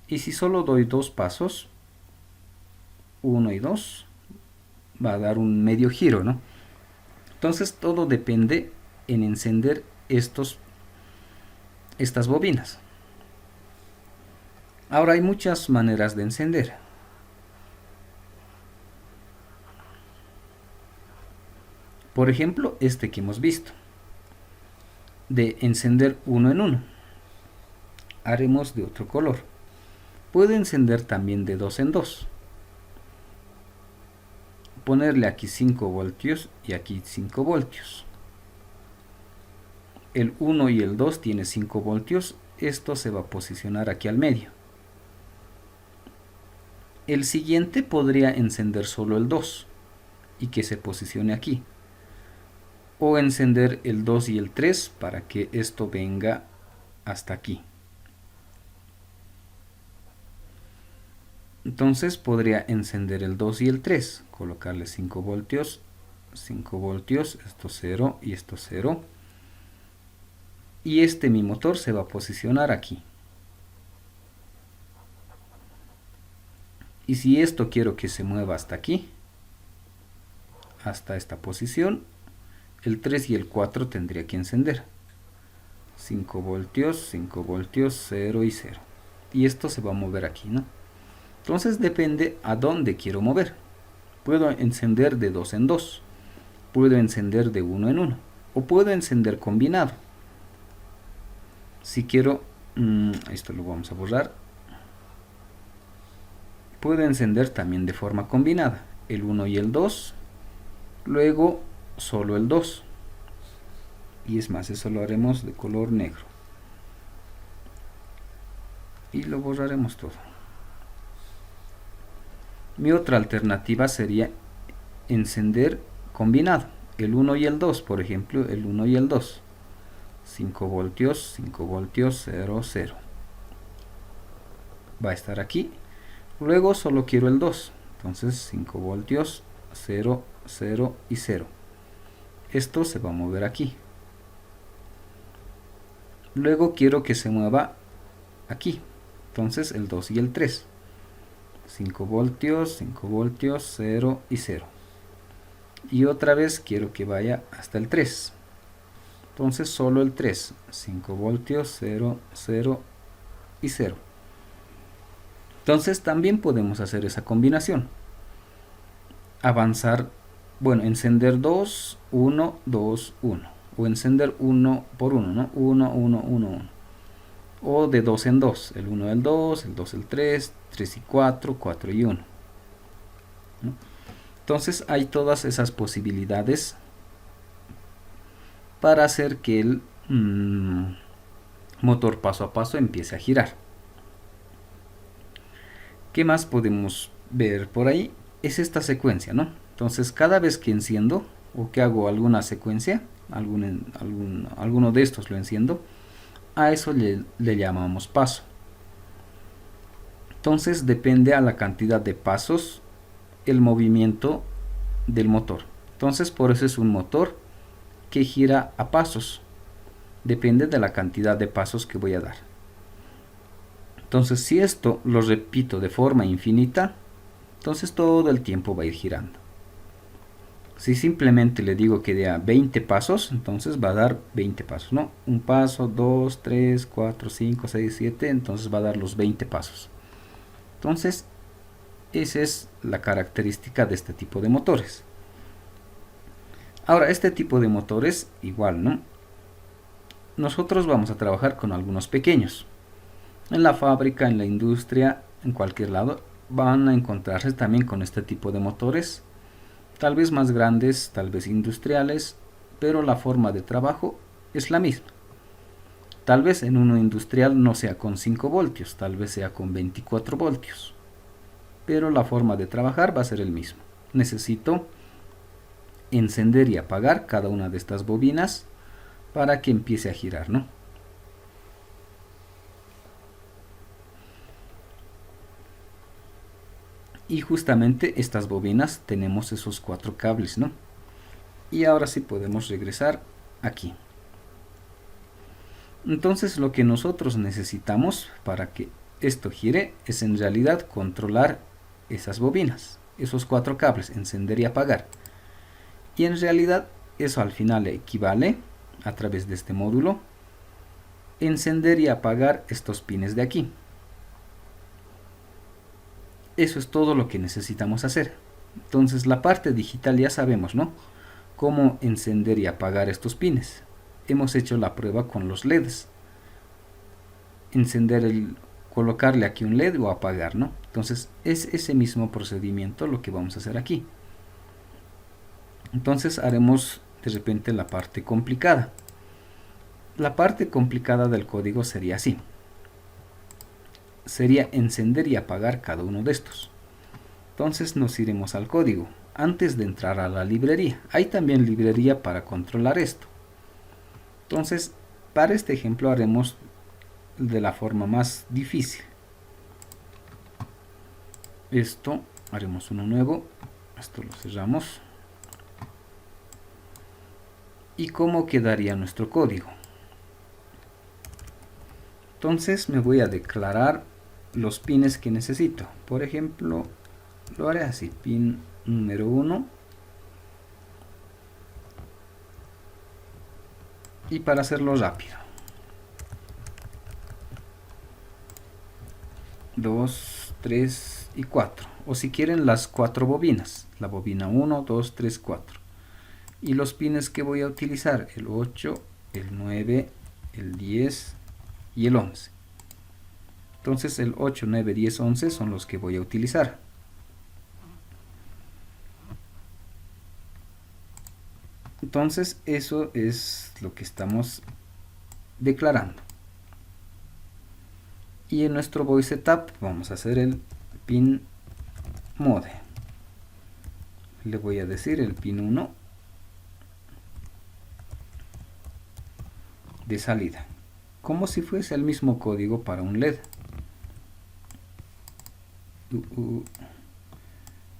Y si solo doy 2 pasos, 1 y 2, va a dar un medio giro, ¿no? Entonces todo depende en encender estas bobinas. Ahora hay muchas maneras de encender. Por ejemplo, este que hemos visto, de encender uno en uno. Haremos de otro color. Puedo encender también de 2 en 2. Ponerle aquí 5 voltios y aquí 5 voltios. El 1 y el 2 tiene 5 voltios. Esto se va a posicionar aquí al medio. El siguiente podría encender solo el 2 y que se posicione aquí. O encender el 2 y el 3 para que esto venga hasta aquí. Entonces podría encender el 2 y el 3, colocarle 5 voltios, esto 0 y esto 0. Y mi motor se va a posicionar aquí. Y si esto quiero que se mueva hasta aquí, hasta esta posición, el 3 y el 4 tendría que encender. 5 voltios, 0 y 0. Y esto se va a mover aquí, ¿no? Entonces depende a dónde quiero mover. Puedo encender de 2 en 2. Puedo encender de 1 en 1. O puedo encender combinado. Si quiero, esto lo vamos a borrar. Puedo encender también de forma combinada. El 1 y el 2. Luego solo el 2. Y es más, eso lo haremos de color negro. Y lo borraremos todo. Mi otra alternativa sería encender combinado. El 1 y el 2, por ejemplo, el 1 y el 2. 5 voltios, 0, 0. Va a estar aquí. Luego solo quiero el 2. Entonces 5 voltios, 0, 0 y 0. Esto se va a mover aquí. Luego quiero que se mueva aquí. Entonces el 2 y el 3. 5 voltios, 0 y 0. Y otra vez quiero que vaya hasta el 3. Entonces solo el 3. 5 voltios, 0, 0 y 0. Entonces también podemos hacer esa combinación. Avanzar, bueno, encender 2, 1, 2, 1. O encender 1 por 1, ¿no? 1, 1, 1, 1. O de 2 en 2. El 1 el 2, el 2 el 3, 3 y 4, 4 y 1. ¿No? Entonces hay todas esas posibilidades para hacer que el motor paso a paso empiece a girar. ¿Qué más podemos ver por ahí? Es esta secuencia, ¿no? Entonces cada vez que enciendo o que hago alguna secuencia, alguno de estos lo enciendo, a eso le llamamos paso. Entonces depende a la cantidad de pasos el movimiento del motor. Entonces por eso es un motor que gira a pasos. Depende de la cantidad de pasos que voy a dar. Entonces si esto lo repito de forma infinita, entonces todo el tiempo va a ir girando. Si simplemente le digo que dé 20 pasos, entonces va a dar 20 pasos, ¿no? Un paso, 2, 3, 4, 5, 6, 7, entonces va a dar los 20 pasos. Entonces, esa es la característica de este tipo de motores. Ahora, este tipo de motores, igual, ¿no? Nosotros vamos a trabajar con algunos pequeños. En la fábrica, en la industria, en cualquier lado, van a encontrarse también con este tipo de motores. Tal vez más grandes, tal vez industriales, pero la forma de trabajo es la misma. Tal vez en uno industrial no sea con 5 voltios, tal vez sea con 24 voltios. Pero la forma de trabajar va a ser el mismo. Necesito encender y apagar cada una de estas bobinas para que empiece a girar, ¿no? Y justamente estas bobinas tenemos esos 4 cables, ¿no? Y ahora sí podemos regresar aquí. Entonces lo que nosotros necesitamos para que esto gire es en realidad controlar esas bobinas, esos 4 cables, encender y apagar. Y en realidad eso al final equivale, a través de este módulo, encender y apagar estos pines de aquí. Eso es todo lo que necesitamos hacer. Entonces la parte digital ya sabemos, ¿no? Cómo encender y apagar estos pines. Hemos hecho la prueba con los LEDs. Colocarle aquí un LED o apagar, ¿no? Entonces es ese mismo procedimiento lo que vamos a hacer aquí. Entonces haremos de repente la parte complicada. La parte complicada del código sería así. Sería encender y apagar cada uno de estos. Entonces nos iremos al código antes de entrar a la librería. Hay también librería para controlar esto. Entonces, para este ejemplo haremos de la forma más difícil. Esto haremos uno nuevo. Esto lo cerramos. ¿Y cómo quedaría nuestro código? Entonces me voy a declarar los pines que necesito. Por ejemplo, lo haré así, pin número 1. Y para hacerlo rápido, 2, 3 y 4. O si quieren las 4 bobinas. La bobina 1, 2, 3, 4. Y los pines que voy a utilizar, el 8, el 9, el 10 y el 11. Entonces el 8, 9, 10, 11 son los que voy a utilizar. Entonces eso es lo que estamos declarando. Y en nuestro voice setup vamos a hacer el pin mode. Le voy a decir el pin 1 de salida, como si fuese el mismo código para un LED.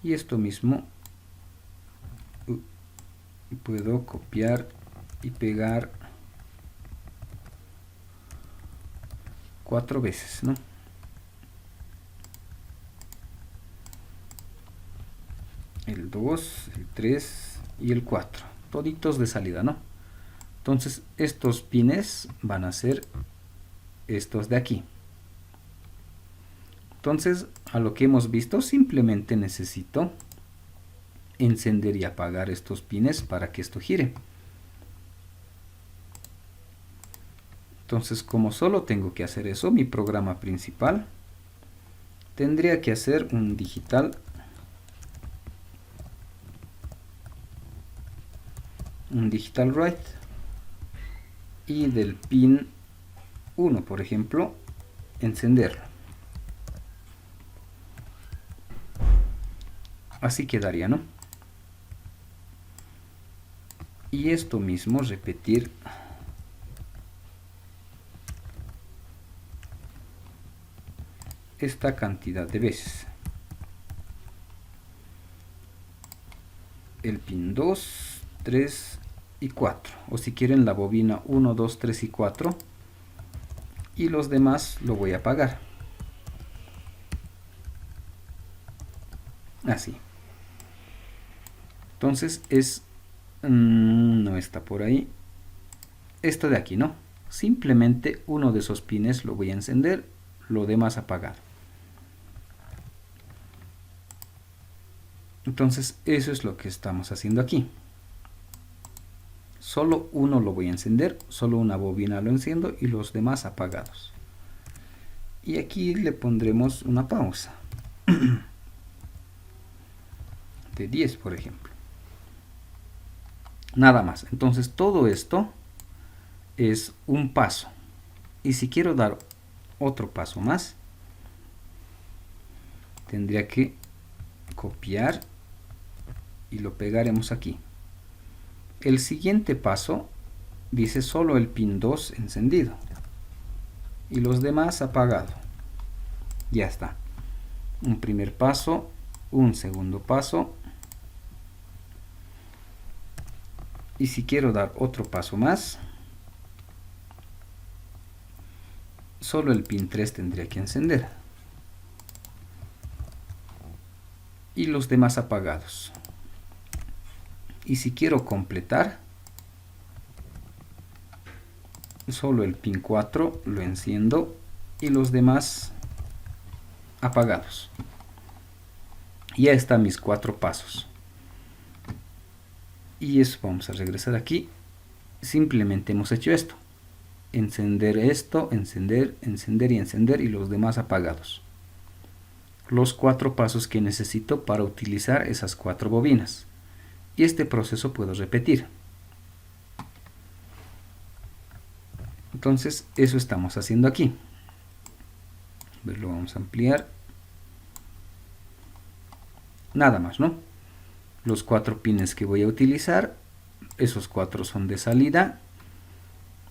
Y esto mismo puedo copiar y pegar 4 veces, ¿no? El 2, el 3 y el 4, toditos de salida, ¿no? Entonces estos pines van a ser estos de aquí. Entonces a lo que hemos visto, simplemente necesito encender y apagar estos pines para que esto gire. Entonces, como solo tengo que hacer eso, mi programa principal tendría que hacer un digital write y del pin 1, por ejemplo, encenderlo. Así quedaría, ¿no? Y Y esto mismo repetir esta cantidad de veces. El pin 2, 3 y 4. O si quieren la bobina 1, 2, 3 y 4. Y los demás lo voy a apagar. Así. Entonces es... no está por ahí. Esto de aquí, ¿no? Simplemente uno de esos pines lo voy a encender, lo demás apagado. Entonces eso es lo que estamos haciendo aquí. Solo uno lo voy a encender, solo una bobina lo enciendo y los demás apagados. Y aquí le pondremos una pausa de 10, por ejemplo. Nada más. Entonces todo esto es un paso. Y si quiero dar otro paso más, tendría que copiar y lo pegaremos aquí. El siguiente paso dice solo el pin 2 encendido y los demás apagado. Ya está. Un primer paso, un segundo paso. Y si quiero dar otro paso más, solo el pin 3 tendría que encender y los demás apagados. Y si quiero completar, solo el pin 4 lo enciendo y los demás apagados. Ya están mis 4 pasos. Y eso, vamos a regresar aquí. Simplemente hemos hecho esto. Encender esto, encender, encender y encender y los demás apagados. Los 4 pasos que necesito para utilizar esas 4 bobinas. Y este proceso puedo repetir. Entonces eso estamos haciendo aquí. Lo vamos a ampliar. Nada más, ¿no? Los 4 pines que voy a utilizar, esos 4 son de salida.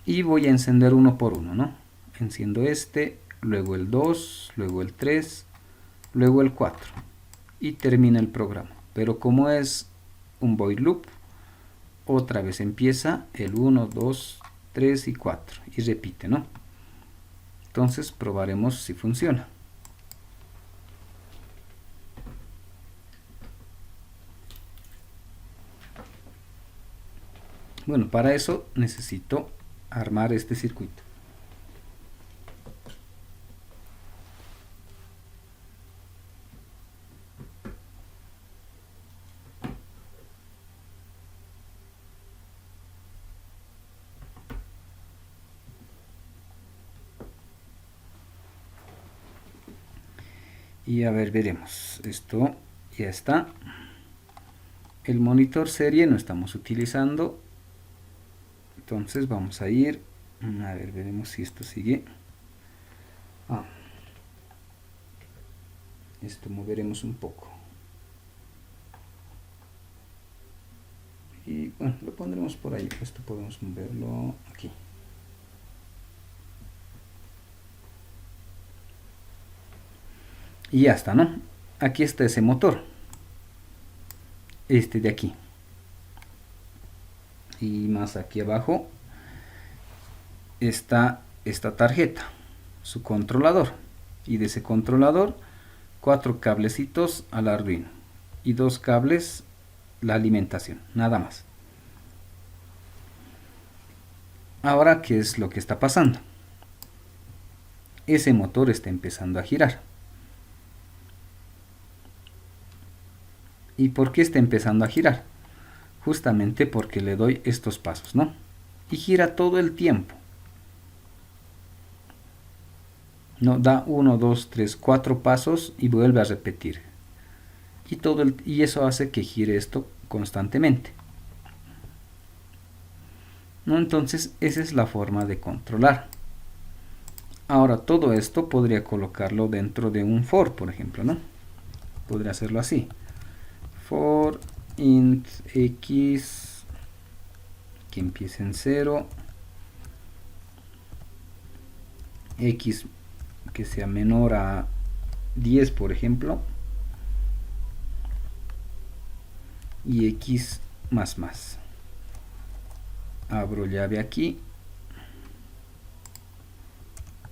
Y voy a encender uno por uno, ¿no? Enciendo este, luego el 2, luego el 3, luego el 4. Y termina el programa. Pero como es un void loop, otra vez empieza el 1, 2, 3 y 4 y repite, ¿no? Entonces probaremos si funciona. Bueno, para eso necesito armar este circuito. Y a ver, veremos. Esto ya está. El monitor serie no estamos utilizando. Entonces vamos a ir. A ver, veremos si esto sigue. Esto moveremos un poco. Y bueno, lo pondremos por ahí. Esto podemos moverlo aquí. Y ya está, ¿no? Aquí está ese motor. Este de aquí. Y más aquí abajo está esta tarjeta, su controlador. Y de ese controlador, 4 cablecitos al Arduino. Y 2 cables la alimentación, nada más. Ahora, ¿qué es lo que está pasando? Ese motor está empezando a girar. ¿Y por qué está empezando a girar? Justamente porque le doy estos pasos, ¿no? Y gira todo el tiempo. No, da 1, 2, 3, 4 pasos y vuelve a repetir. Y eso hace que gire esto constantemente. ¿No? Entonces, esa es la forma de controlar. Ahora, todo esto podría colocarlo dentro de un for, por ejemplo, ¿no? Podría hacerlo así. For int x que empiece en 0, X que sea menor a 10, por ejemplo, y X más más. Abro llave aquí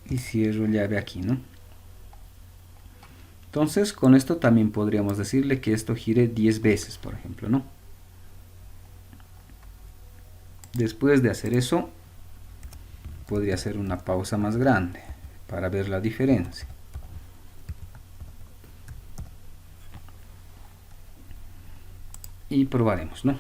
y cierro llave aquí, ¿no? Entonces con esto también podríamos decirle que esto gire 10 veces, por ejemplo, ¿no? Después de hacer eso, podría hacer una pausa más grande para ver la diferencia. Y probaremos, ¿no?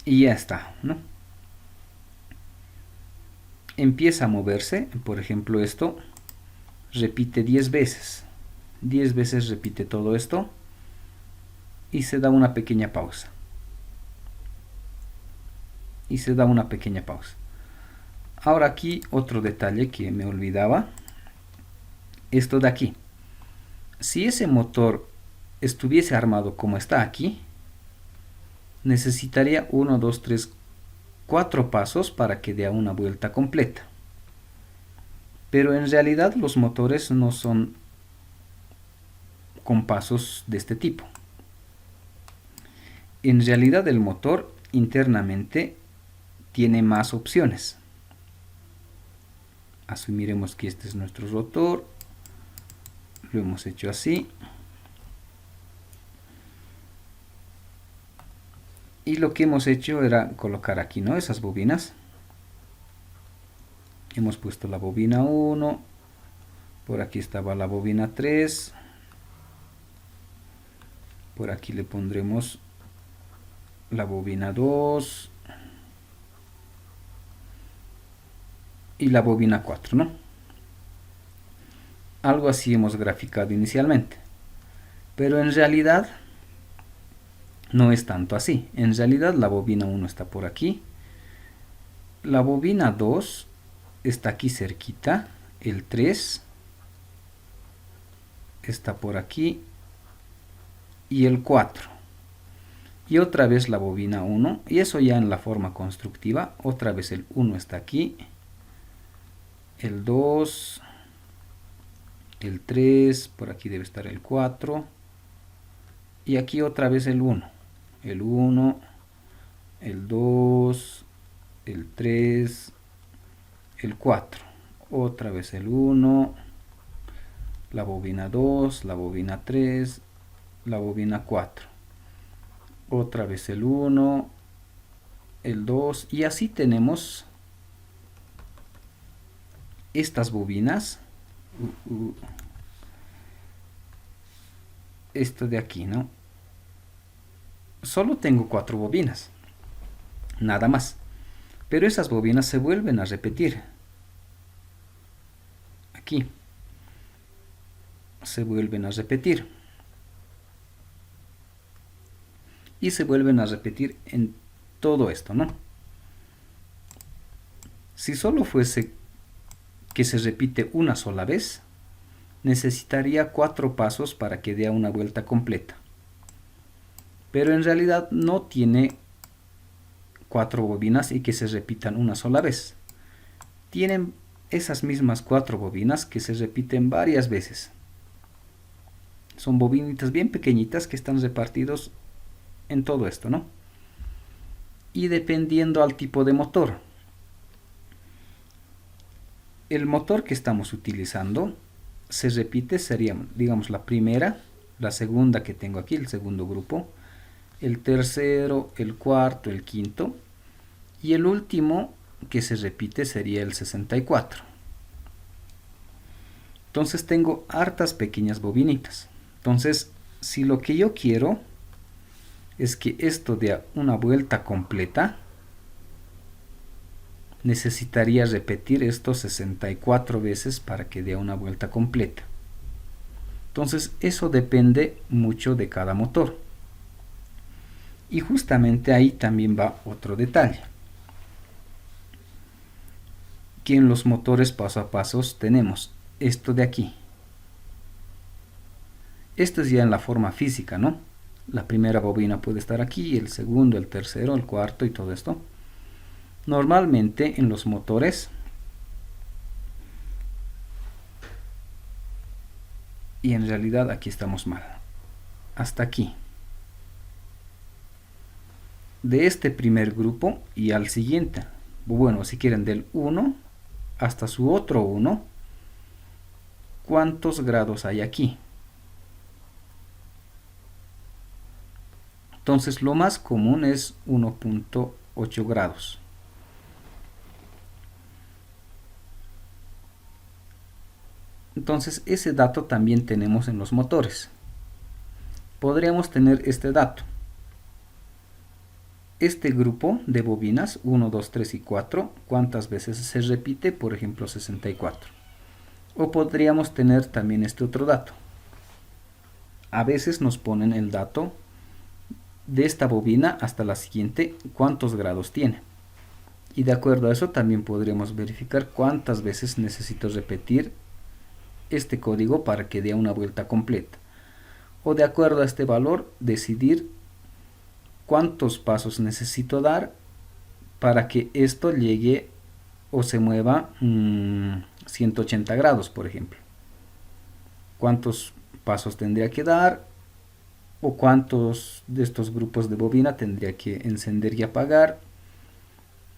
Y ya está, ¿no? Empieza a moverse, por ejemplo esto, repite 10 veces. 10 veces repite todo esto y se da una pequeña pausa. Y se da una pequeña pausa. Ahora aquí otro detalle que me olvidaba. Esto de aquí. Si ese motor estuviese armado como está aquí, necesitaría 1, 2, 3, 4 pasos para que dé una vuelta completa. Pero en realidad los motores no son con pasos de este tipo. En realidad el motor internamente tiene más opciones. Asumiremos que este es nuestro rotor. Lo hemos hecho así. Y lo que hemos hecho era colocar aquí, ¿no? Esas bobinas. Hemos puesto la bobina 1. Por aquí estaba la bobina 3. Por aquí le pondremos la bobina 2. Y la bobina 4, ¿no? Algo así hemos graficado inicialmente. Pero en realidad no es tanto así. En realidad la bobina 1 está por aquí. La bobina 2 está aquí cerquita. El 3 está por aquí. Y el 4. Y otra vez la bobina 1. Y eso ya en la forma constructiva. Otra vez el 1 está aquí. El 2. El 3. Por aquí debe estar el 4. Y aquí otra vez el 1. El 1. El 2. El 3. El 4. Otra vez el 1. La bobina 2. La bobina 3. La bobina 4. Otra vez el 1. El 2. Y así tenemos estas bobinas. Esto de aquí, ¿no? Solo tengo 4 bobinas. Nada más. Pero esas bobinas se vuelven a repetir. Aquí. Se vuelven a repetir. Y se vuelven a repetir en todo esto, ¿no? Si solo fuese que se repite una sola vez, necesitaría 4 pasos para que dé una vuelta completa. Pero en realidad no tiene 4 bobinas y que se repitan una sola vez. Tienen esas mismas 4 bobinas que se repiten varias veces. Son bobinitas bien pequeñitas que están repartidos en todo esto, ¿no? Y dependiendo al tipo de motor. El motor que estamos utilizando se repite, sería, digamos, la primera, la segunda que tengo aquí, el segundo grupo, el tercero, el cuarto, el quinto, y el último que se repite sería el 64. Entonces tengo hartas pequeñas bobinitas. Entonces, si lo que yo quiero es que esto de una vuelta completa necesitaría repetir esto 64 veces para que dé una vuelta completa. Entonces eso depende mucho de cada motor. Y justamente ahí también va otro detalle. Que en los motores paso a paso tenemos esto de aquí. Esto es ya en la forma física, ¿no? La primera bobina puede estar aquí, el segundo, el tercero, el cuarto y todo esto. Normalmente en los motores, y en realidad aquí estamos mal, hasta aquí. De este primer grupo y al siguiente, bueno, si quieren del 1 hasta su otro 1, ¿cuántos grados hay aquí? Entonces lo más común es 1.8 grados. Entonces ese dato también tenemos en los motores. Podríamos tener este dato. Este grupo de bobinas 1, 2, 3 y 4, ¿cuántas veces se repite? Por ejemplo 64. O podríamos tener también este otro dato. A veces nos ponen el dato de esta bobina hasta la siguiente, cuántos grados tiene. Y de acuerdo a eso también podríamos verificar cuántas veces necesito repetir este código para que dé una vuelta completa. O de acuerdo a este valor decidir cuántos pasos necesito dar para que esto llegue o se mueva 180 grados, por ejemplo. Cuántos pasos tendría que dar o cuántos de estos grupos de bobina tendría que encender y apagar.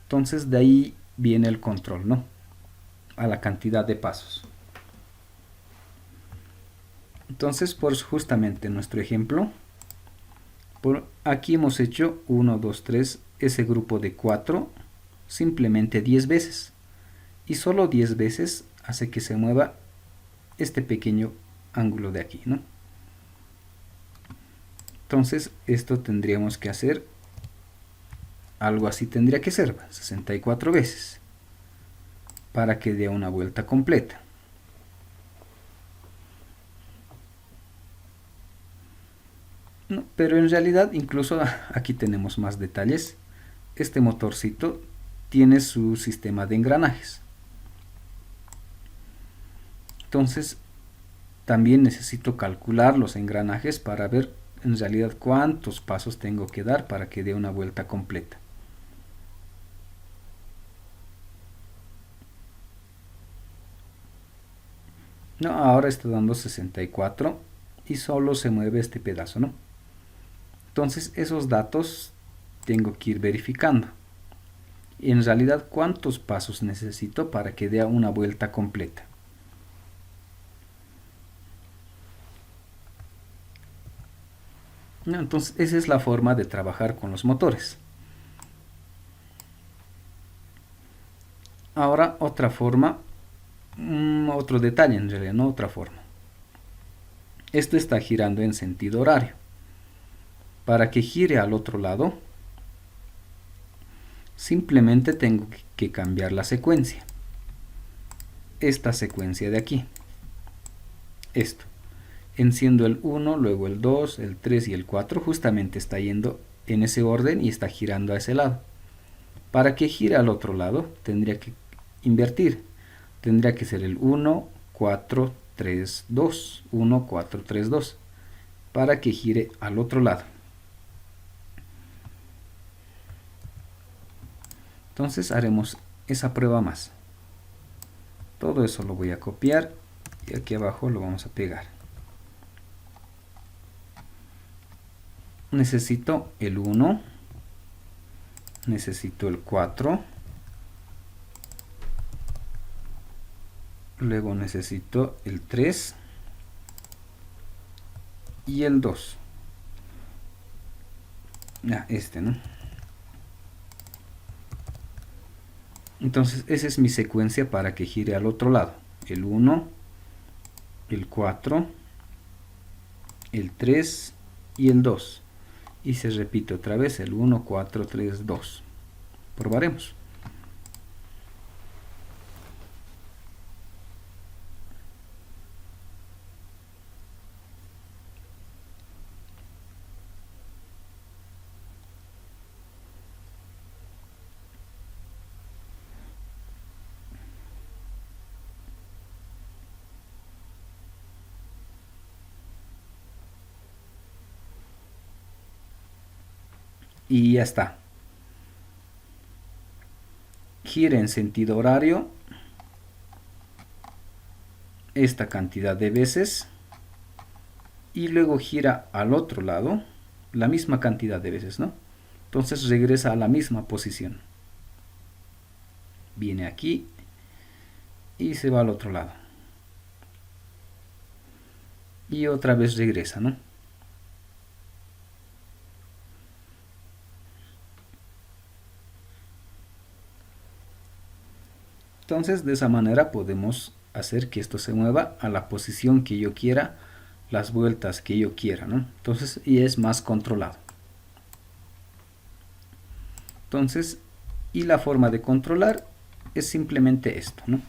Entonces de ahí viene el control, ¿no? A la cantidad de pasos. Entonces, por justamente nuestro ejemplo, por aquí hemos hecho 1, 2, 3, ese grupo de 4, simplemente 10 veces. Y solo 10 veces hace que se mueva este pequeño ángulo de aquí, ¿no? Entonces, esto tendríamos que hacer, algo así tendría que ser, 64 veces, para que dé una vuelta completa. No, pero en realidad incluso aquí tenemos más detalles. Este motorcito tiene su sistema de engranajes. Entonces también necesito calcular los engranajes para ver en realidad cuántos pasos tengo que dar para que dé una vuelta completa. No, ahora está dando 64 y solo se mueve este pedazo, ¿no? Entonces esos datos tengo que ir verificando. Y en realidad cuántos pasos necesito para que dé una vuelta completa. ¿No? Entonces esa es la forma de trabajar con los motores. Ahora otra forma, otro detalle en realidad, no otra forma. Esto está girando en sentido horario. Para que gire al otro lado, simplemente tengo que cambiar la secuencia. Esta secuencia de aquí. Esto. Enciendo el 1, luego el 2, el 3 y el 4. Justamente está yendo en ese orden y está girando a ese lado. Para que gire al otro lado, tendría que invertir. Tendría que ser el 1, 4, 3, 2. 1, 4, 3, 2. Para que gire al otro lado. Entonces haremos esa prueba más. Todo eso lo voy a copiar y aquí abajo lo vamos a pegar. Necesito el 1, necesito el 4, luego necesito el 3 y el 2. Este, ¿no? Entonces esa es mi secuencia para que gire al otro lado. El 1, el 4, el 3 y el 2. y se repite otra vez el 1, 4, 3, 2. Probaremos. Y ya está. Gira en sentido horario esta cantidad de veces y luego gira al otro lado la misma cantidad de veces, ¿no? Entonces regresa a la misma posición. Viene aquí y se va al otro lado. Y otra vez regresa, ¿no? Entonces de esa manera podemos hacer que esto se mueva a la posición que yo quiera, las vueltas que yo quiera, ¿no? Entonces, y es más controlado. Entonces, y la forma de controlar es simplemente esto, ¿no?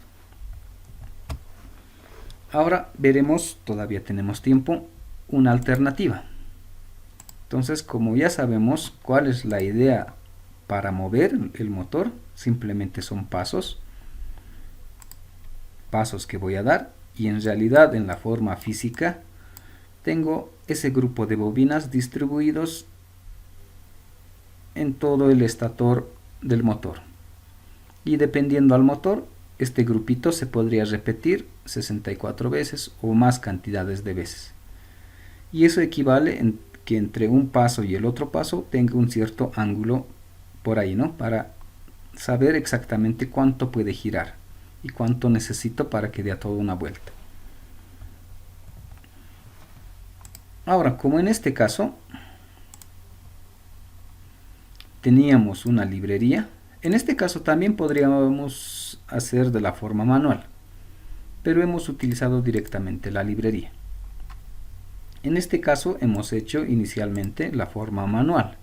Ahora veremos, todavía tenemos tiempo, una alternativa. Entonces, como ya sabemos cuál es la idea para mover el motor, simplemente son pasos que voy a dar, y en realidad en la forma física tengo ese grupo de bobinas distribuidos en todo el estator del motor, y dependiendo al motor este grupito se podría repetir 64 veces o más cantidades de veces, y eso equivale en que entre un paso y el otro paso tenga un cierto ángulo por ahí, ¿no? Para saber exactamente cuánto puede girar y cuánto necesito para que dé a toda una vuelta. Ahora, como en este caso teníamos una librería, en este caso también podríamos hacer de la forma manual, pero hemos utilizado directamente la librería. En este caso hemos hecho inicialmente la forma manual,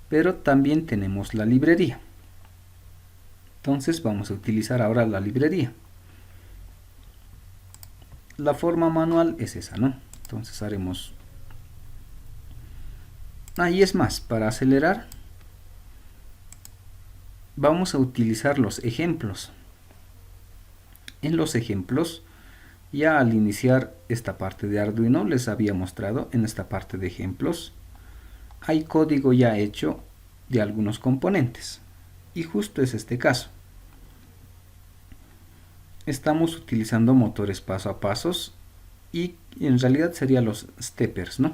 pero también tenemos la librería. Entonces vamos a utilizar ahora la librería. La forma manual es esa, ¿no? Entonces haremos... y es más, para acelerar vamos a utilizar los ejemplos. En los ejemplos, ya al iniciar esta parte de Arduino les había mostrado en esta parte de ejemplos, hay código ya hecho de algunos componentes, y justo es este caso. Estamos utilizando motores paso a pasos y en realidad serían los steppers, ¿no?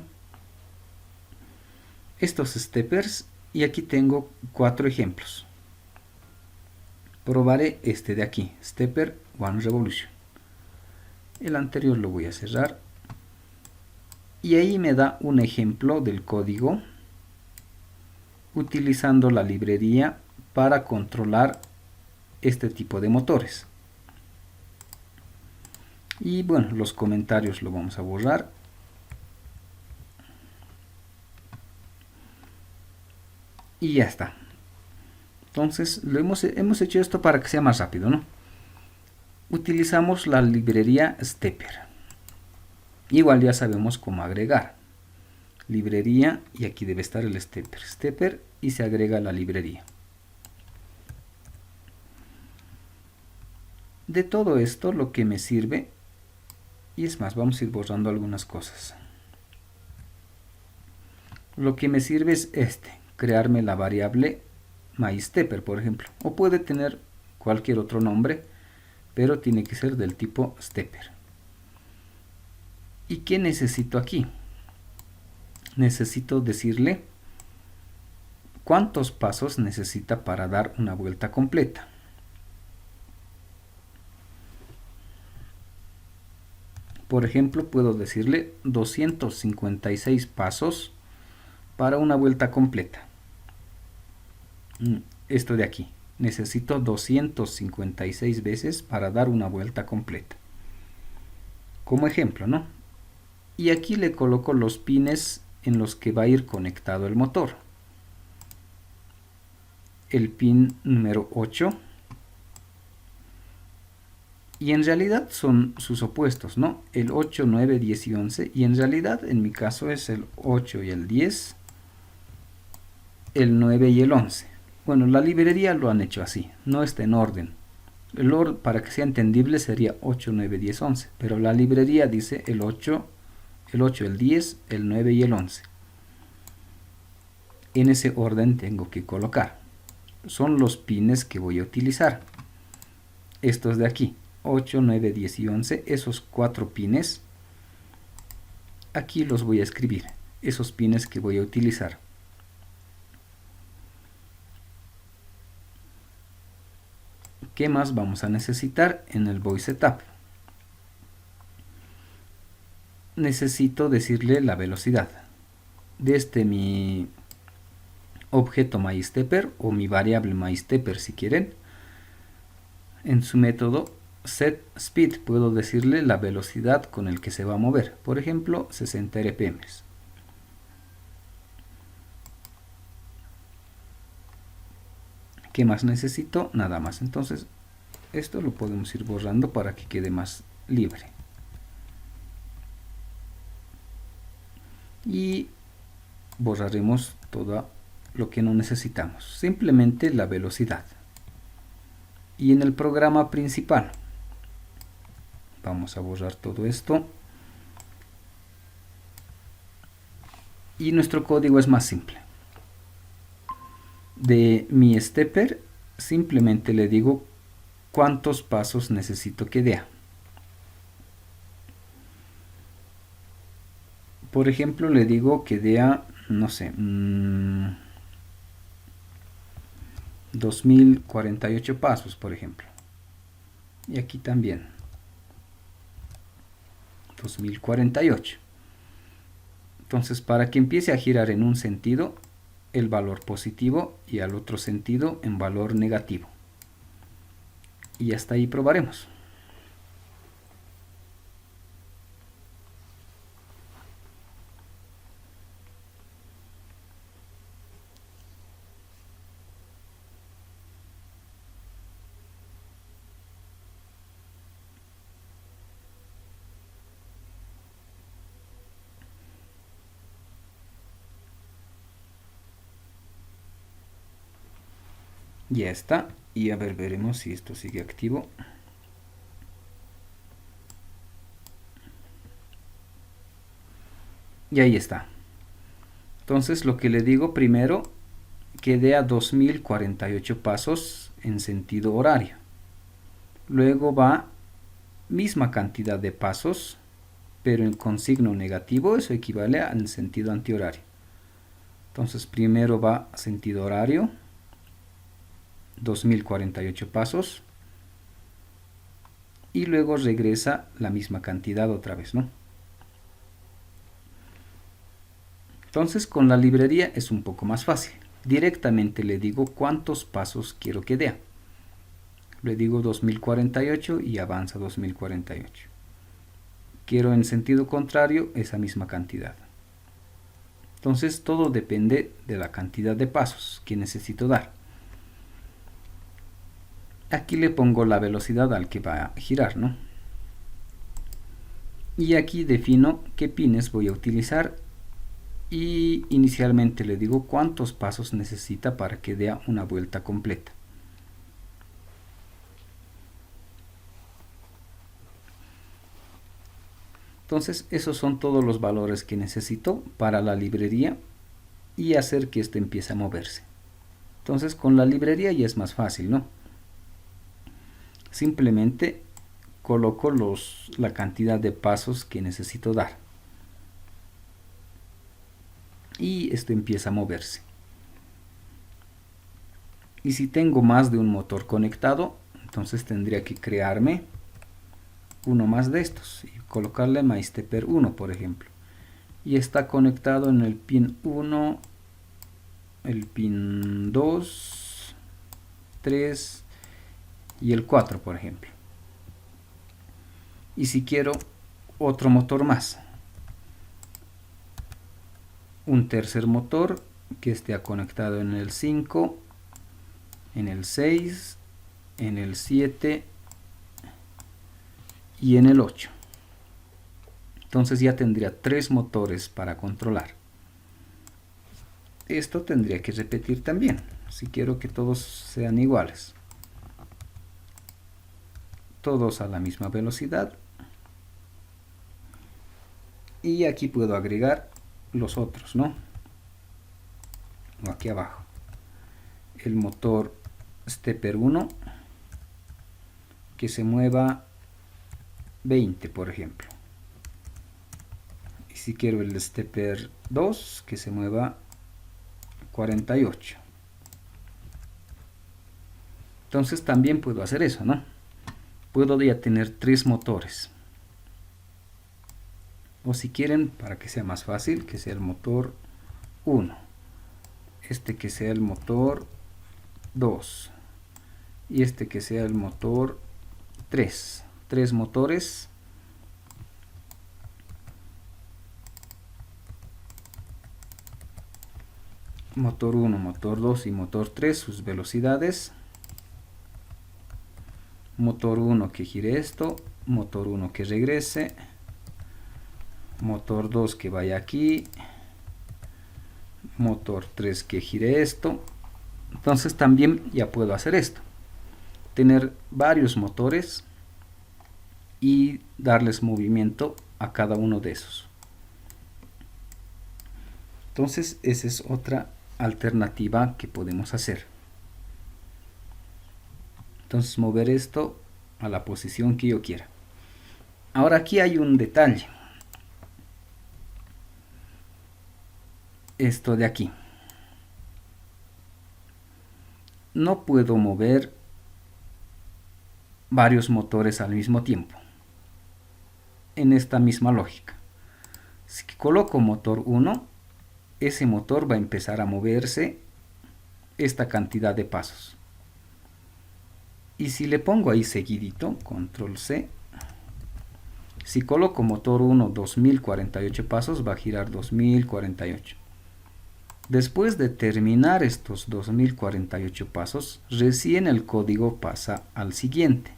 Estos steppers, y aquí tengo 4 ejemplos. Probaré este de aquí, Stepper One Revolution. El anterior lo voy a cerrar. Y ahí me da un ejemplo del código utilizando la librería para controlar este tipo de motores. Y bueno, los comentarios lo vamos a borrar. Y ya está. Entonces hemos hecho esto para que sea más rápido, ¿no? Utilizamos la librería Stepper. Igual ya sabemos cómo agregar. Librería, y aquí debe estar el Stepper. Stepper, y se agrega la librería. De todo esto lo que me sirve, y es más, vamos a ir borrando algunas cosas. Lo que me sirve es crearme la variable MyStepper, por ejemplo, o puede tener cualquier otro nombre, pero tiene que ser del tipo Stepper. ¿Y qué necesito aquí? Necesito decirle cuántos pasos necesita para dar una vuelta completa. Por ejemplo, puedo decirle 256 pasos para una vuelta completa. Esto de aquí. Necesito 256 veces para dar una vuelta completa. Como ejemplo, ¿no? Y aquí le coloco los pines en los que va a ir conectado el motor. El pin número 8. Y en realidad son sus opuestos, ¿no? El 8, 9, 10 y 11. Y en realidad, en mi caso, es el 8 y el 10, el 9 y el 11. Bueno, la librería lo han hecho así, no está en orden. El orden, para que sea entendible, sería 8, 9, 10, 11. Pero la librería dice el 8, el 10, el 9 y el 11. En ese orden tengo que colocar. Son los pines que voy a utilizar. Estos de aquí. 8, 9, 10 y 11, esos 4 pines, aquí los voy a escribir, esos pines que voy a utilizar. ¿Qué más vamos a necesitar en el voice setup? Necesito decirle la velocidad. Desde mi objeto MyStepper o mi variable MyStepper si quieren, en su método setSpeed puedo decirle la velocidad con el que se va a mover, por ejemplo 60 rpm. ¿Qué más necesito? Nada más. Entonces esto lo podemos ir borrando para que quede más libre. Y borraremos todo lo que no necesitamos. Simplemente la velocidad. Y en el programa principal vamos a borrar todo esto. Y nuestro código es más simple. De mi stepper simplemente le digo cuántos pasos necesito que dé. Por ejemplo, le digo que dé, no sé, 2048 pasos, por ejemplo. Y aquí también 2048. Entonces, para que empiece a girar en un sentido, el valor positivo, y al otro sentido en valor negativo. Y hasta ahí probaremos. Ya está. Y a ver, veremos si esto sigue activo. Y ahí está. Entonces lo que le digo primero, que dé a 2048 pasos en sentido horario. Luego va misma cantidad de pasos, pero con signo negativo, eso equivale al sentido antihorario. Entonces primero va sentido horario, 2048 pasos, y luego regresa la misma cantidad otra vez, ¿no? Entonces con la librería es un poco más fácil. Directamente le digo cuántos pasos quiero que dé. Le digo 2048 y avanza 2048. Quiero en sentido contrario esa misma cantidad. Entonces todo depende de la cantidad de pasos que necesito dar. Aquí le pongo la velocidad al que va a girar, ¿no? Y aquí defino qué pines voy a utilizar y inicialmente le digo cuántos pasos necesita para que dé una vuelta completa. Entonces esos son todos los valores que necesito para la librería y hacer que esto empiece a moverse. Entonces con la librería ya es más fácil, ¿no? Simplemente coloco la cantidad de pasos que necesito dar. Y esto empieza a moverse. Y si tengo más de un motor conectado, entonces tendría que crearme uno más de estos y colocarle MyStepper 1, por ejemplo. Y está conectado en el pin 1, el pin 2, 3 y el 4, por ejemplo. Y si quiero otro motor más, un tercer motor que esté conectado en el 5, en el 6, en el 7 y en el 8. Entonces ya tendría 3 motores para controlar. Esto tendría que repetir también, si quiero que todos sean iguales. Todos a la misma velocidad. Y aquí puedo agregar los otros, ¿no? O aquí abajo. El motor stepper 1 que se mueva 20, por ejemplo. Y si quiero el stepper 2 que se mueva 48. Entonces también puedo hacer eso, ¿no? Puedo ya tener 3 motores. O si quieren, para que sea más fácil, que sea el motor 1. Este que sea el motor 2. Y este que sea el motor 3. 3 motores. Motor 1, motor 2 y motor 3, sus velocidades. Motor 1 que gire esto. Motor 1 que regrese. Motor 2 que vaya aquí. Motor 3 que gire esto. Entonces también ya puedo hacer esto. Tener varios motores y darles movimiento a cada uno de esos. Entonces esa es otra alternativa que podemos hacer. Entonces mover esto a la posición que yo quiera. Ahora aquí hay un detalle. Esto de aquí. No puedo mover varios motores al mismo tiempo. En esta misma lógica. Si coloco motor 1, ese motor va a empezar a moverse esta cantidad de pasos. Y si le pongo ahí seguidito, control C, si coloco motor 1 2048 pasos, va a girar 2048. Después de terminar estos 2048 pasos, recién el código pasa al siguiente.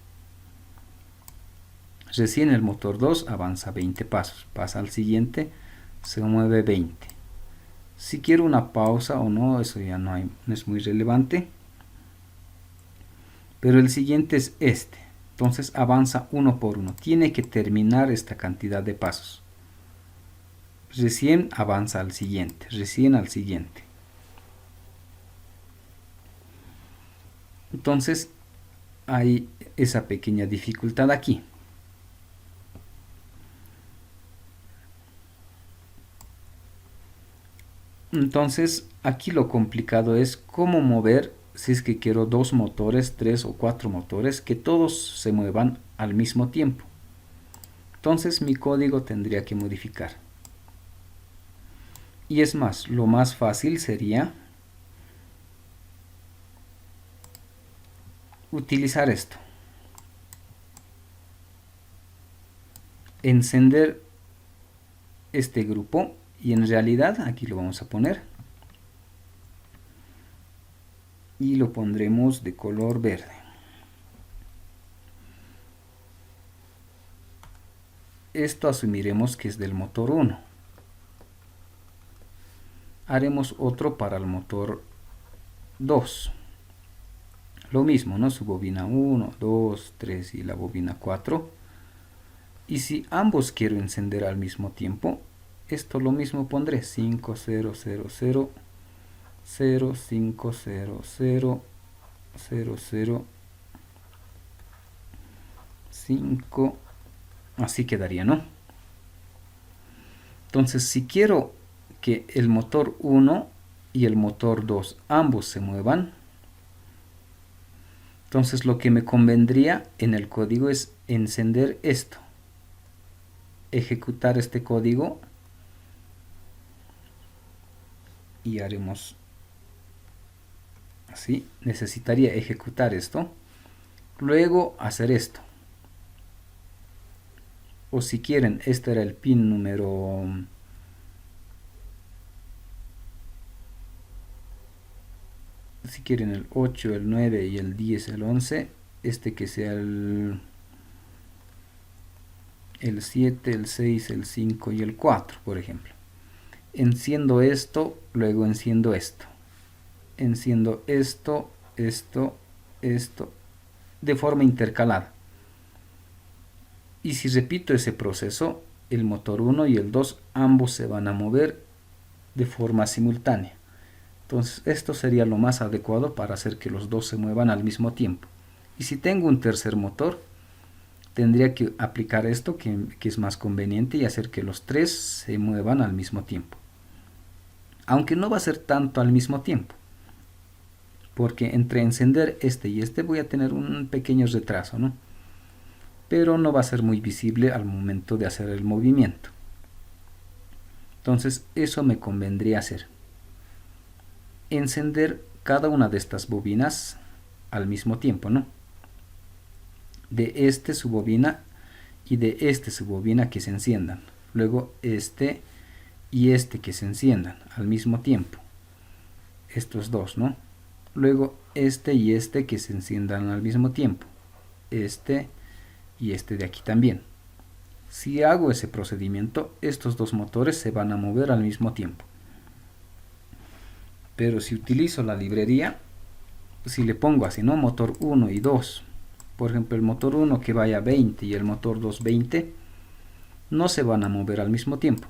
Recién el motor 2 avanza 20 pasos, pasa al siguiente, se mueve 20. Si quiero una pausa o no, eso ya no es muy relevante. Pero el siguiente es este. Entonces avanza uno por uno. Tiene que terminar esta cantidad de pasos. Recién avanza al siguiente, recién al siguiente. Entonces hay esa pequeña dificultad aquí. Entonces aquí lo complicado es cómo mover, si es que quiero 2 motores, 3 o 4 motores, que todos se muevan al mismo tiempo. Entonces mi código tendría que modificar. Y es más, lo más fácil sería utilizar esto. Encender este grupo y en realidad aquí lo vamos a poner. Y lo pondremos de color verde. Esto asumiremos que es del motor 1. Haremos otro para el motor 2. Lo mismo, ¿no? Su bobina 1, 2, 3 y la bobina 4. Y si ambos quiero encender al mismo tiempo, esto lo mismo pondré 5, 0, 0, 0, 0, 5, 0, 0, 0, 0, 5. Así quedaría, ¿no? Entonces, si quiero que el motor 1 y el motor 2 ambos se muevan, entonces lo que me convendría en el código es encender esto. Ejecutar este código y haremos así. Necesitaría ejecutar esto, luego hacer esto. O si quieren, este era el pin número si quieren el 8, el 9 y el 10, el 11, que sea el 7, el 6, el 5 y el 4, por ejemplo. Enciendo esto, luego enciendo esto. Enciendo esto, esto, esto, de forma intercalada. Y si repito ese proceso, el motor 1 y el 2 ambos se van a mover de forma simultánea. Entonces esto sería lo más adecuado para hacer que los dos se muevan al mismo tiempo. Y si tengo un tercer motor, tendría que aplicar esto que es más conveniente y hacer que los tres se muevan al mismo tiempo. Aunque no va a ser tanto al mismo tiempo, porque entre encender este y este voy a tener un pequeño retraso, ¿no? Pero no va a ser muy visible al momento de hacer el movimiento. Entonces eso me convendría hacer. Encender cada una de estas bobinas al mismo tiempo, ¿no? De su bobina y de su bobina que se enciendan. Luego este y que se enciendan al mismo tiempo. Estos dos, ¿no? Luego y que se enciendan al mismo tiempo. Y de aquí también. Si hago ese procedimiento, estos dos motores se van a mover al mismo tiempo. Pero si utilizo la librería, si le pongo así, ¿no? Motor 1 y 2, por ejemplo, el motor 1 que vaya a 20 y el motor 2 20, no se van a mover al mismo tiempo.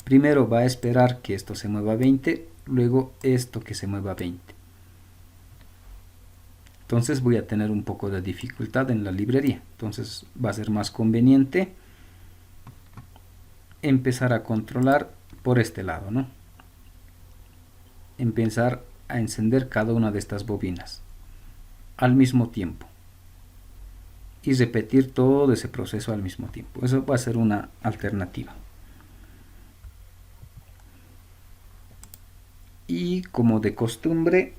Primero va a esperar que esto se mueva a 20, luego esto que se mueva a 20. Entonces voy a tener un poco de dificultad en la librería. Entonces va a ser más conveniente empezar a controlar por este lado, ¿no? Empezar a encender cada una de estas bobinas al mismo tiempo y repetir todo ese proceso al mismo tiempo. Eso va a ser una alternativa. Y como de costumbre,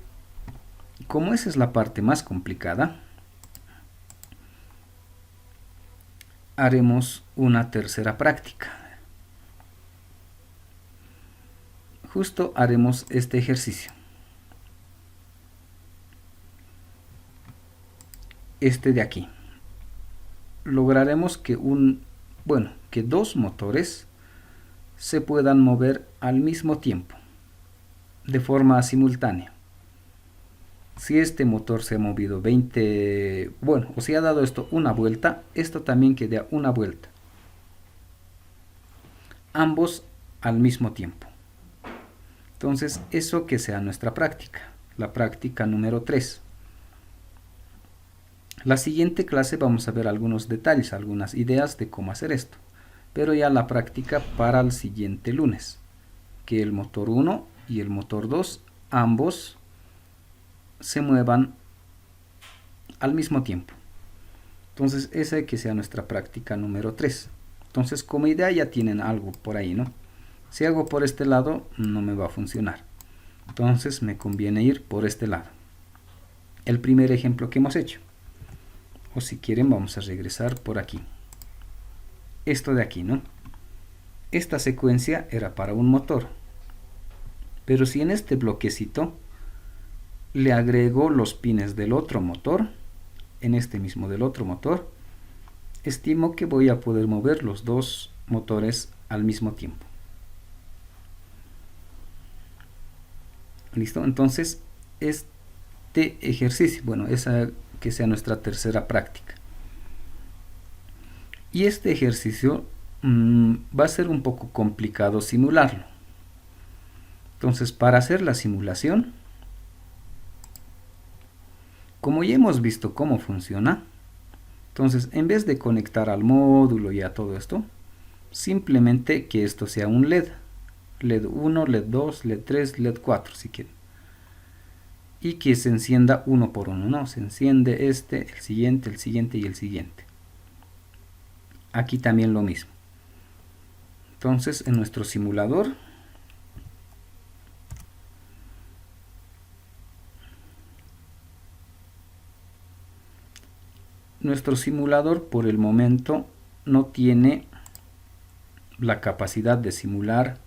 como esa es la parte más complicada, haremos una tercera práctica. Justo haremos este ejercicio. De aquí. Lograremos que que dos motores se puedan mover al mismo tiempo, de forma simultánea. Si este motor se ha movido 20, o si ha dado esto una vuelta, esto también que dé una vuelta. Ambos al mismo tiempo. Entonces, eso que sea nuestra práctica, la práctica número 3. La siguiente clase vamos a ver algunos detalles, algunas ideas de cómo hacer esto, pero ya la práctica para el siguiente lunes, que el motor 1 y el motor 2 ambos se muevan al mismo tiempo. Entonces esa que sea nuestra práctica número 3. Entonces como idea ya tienen algo por ahí, ¿no? Si hago por este lado no me va a funcionar. Entonces me conviene ir por este lado. El primer ejemplo que hemos hecho. O si quieren vamos a regresar por aquí. Esto de aquí, ¿no? Esta secuencia era para un motor. Pero si en este bloquecito le agrego los pines del otro motor, en este mismo del otro motor, estimo que voy a poder mover los dos motores al mismo tiempo. ¿Listo? Entonces, este ejercicio, esa que sea nuestra tercera práctica. Y este ejercicio va a ser un poco complicado simularlo. Entonces, para hacer la simulación, como ya hemos visto cómo funciona, entonces en vez de conectar al módulo y a todo esto, simplemente que esto sea un LED. LED 1, LED 2, LED 3, LED 4 si quieren. Y que se encienda uno por uno, ¿no? Se enciende el siguiente y el siguiente. Aquí también lo mismo. Entonces en nuestro simulador por el momento no tiene la capacidad de simular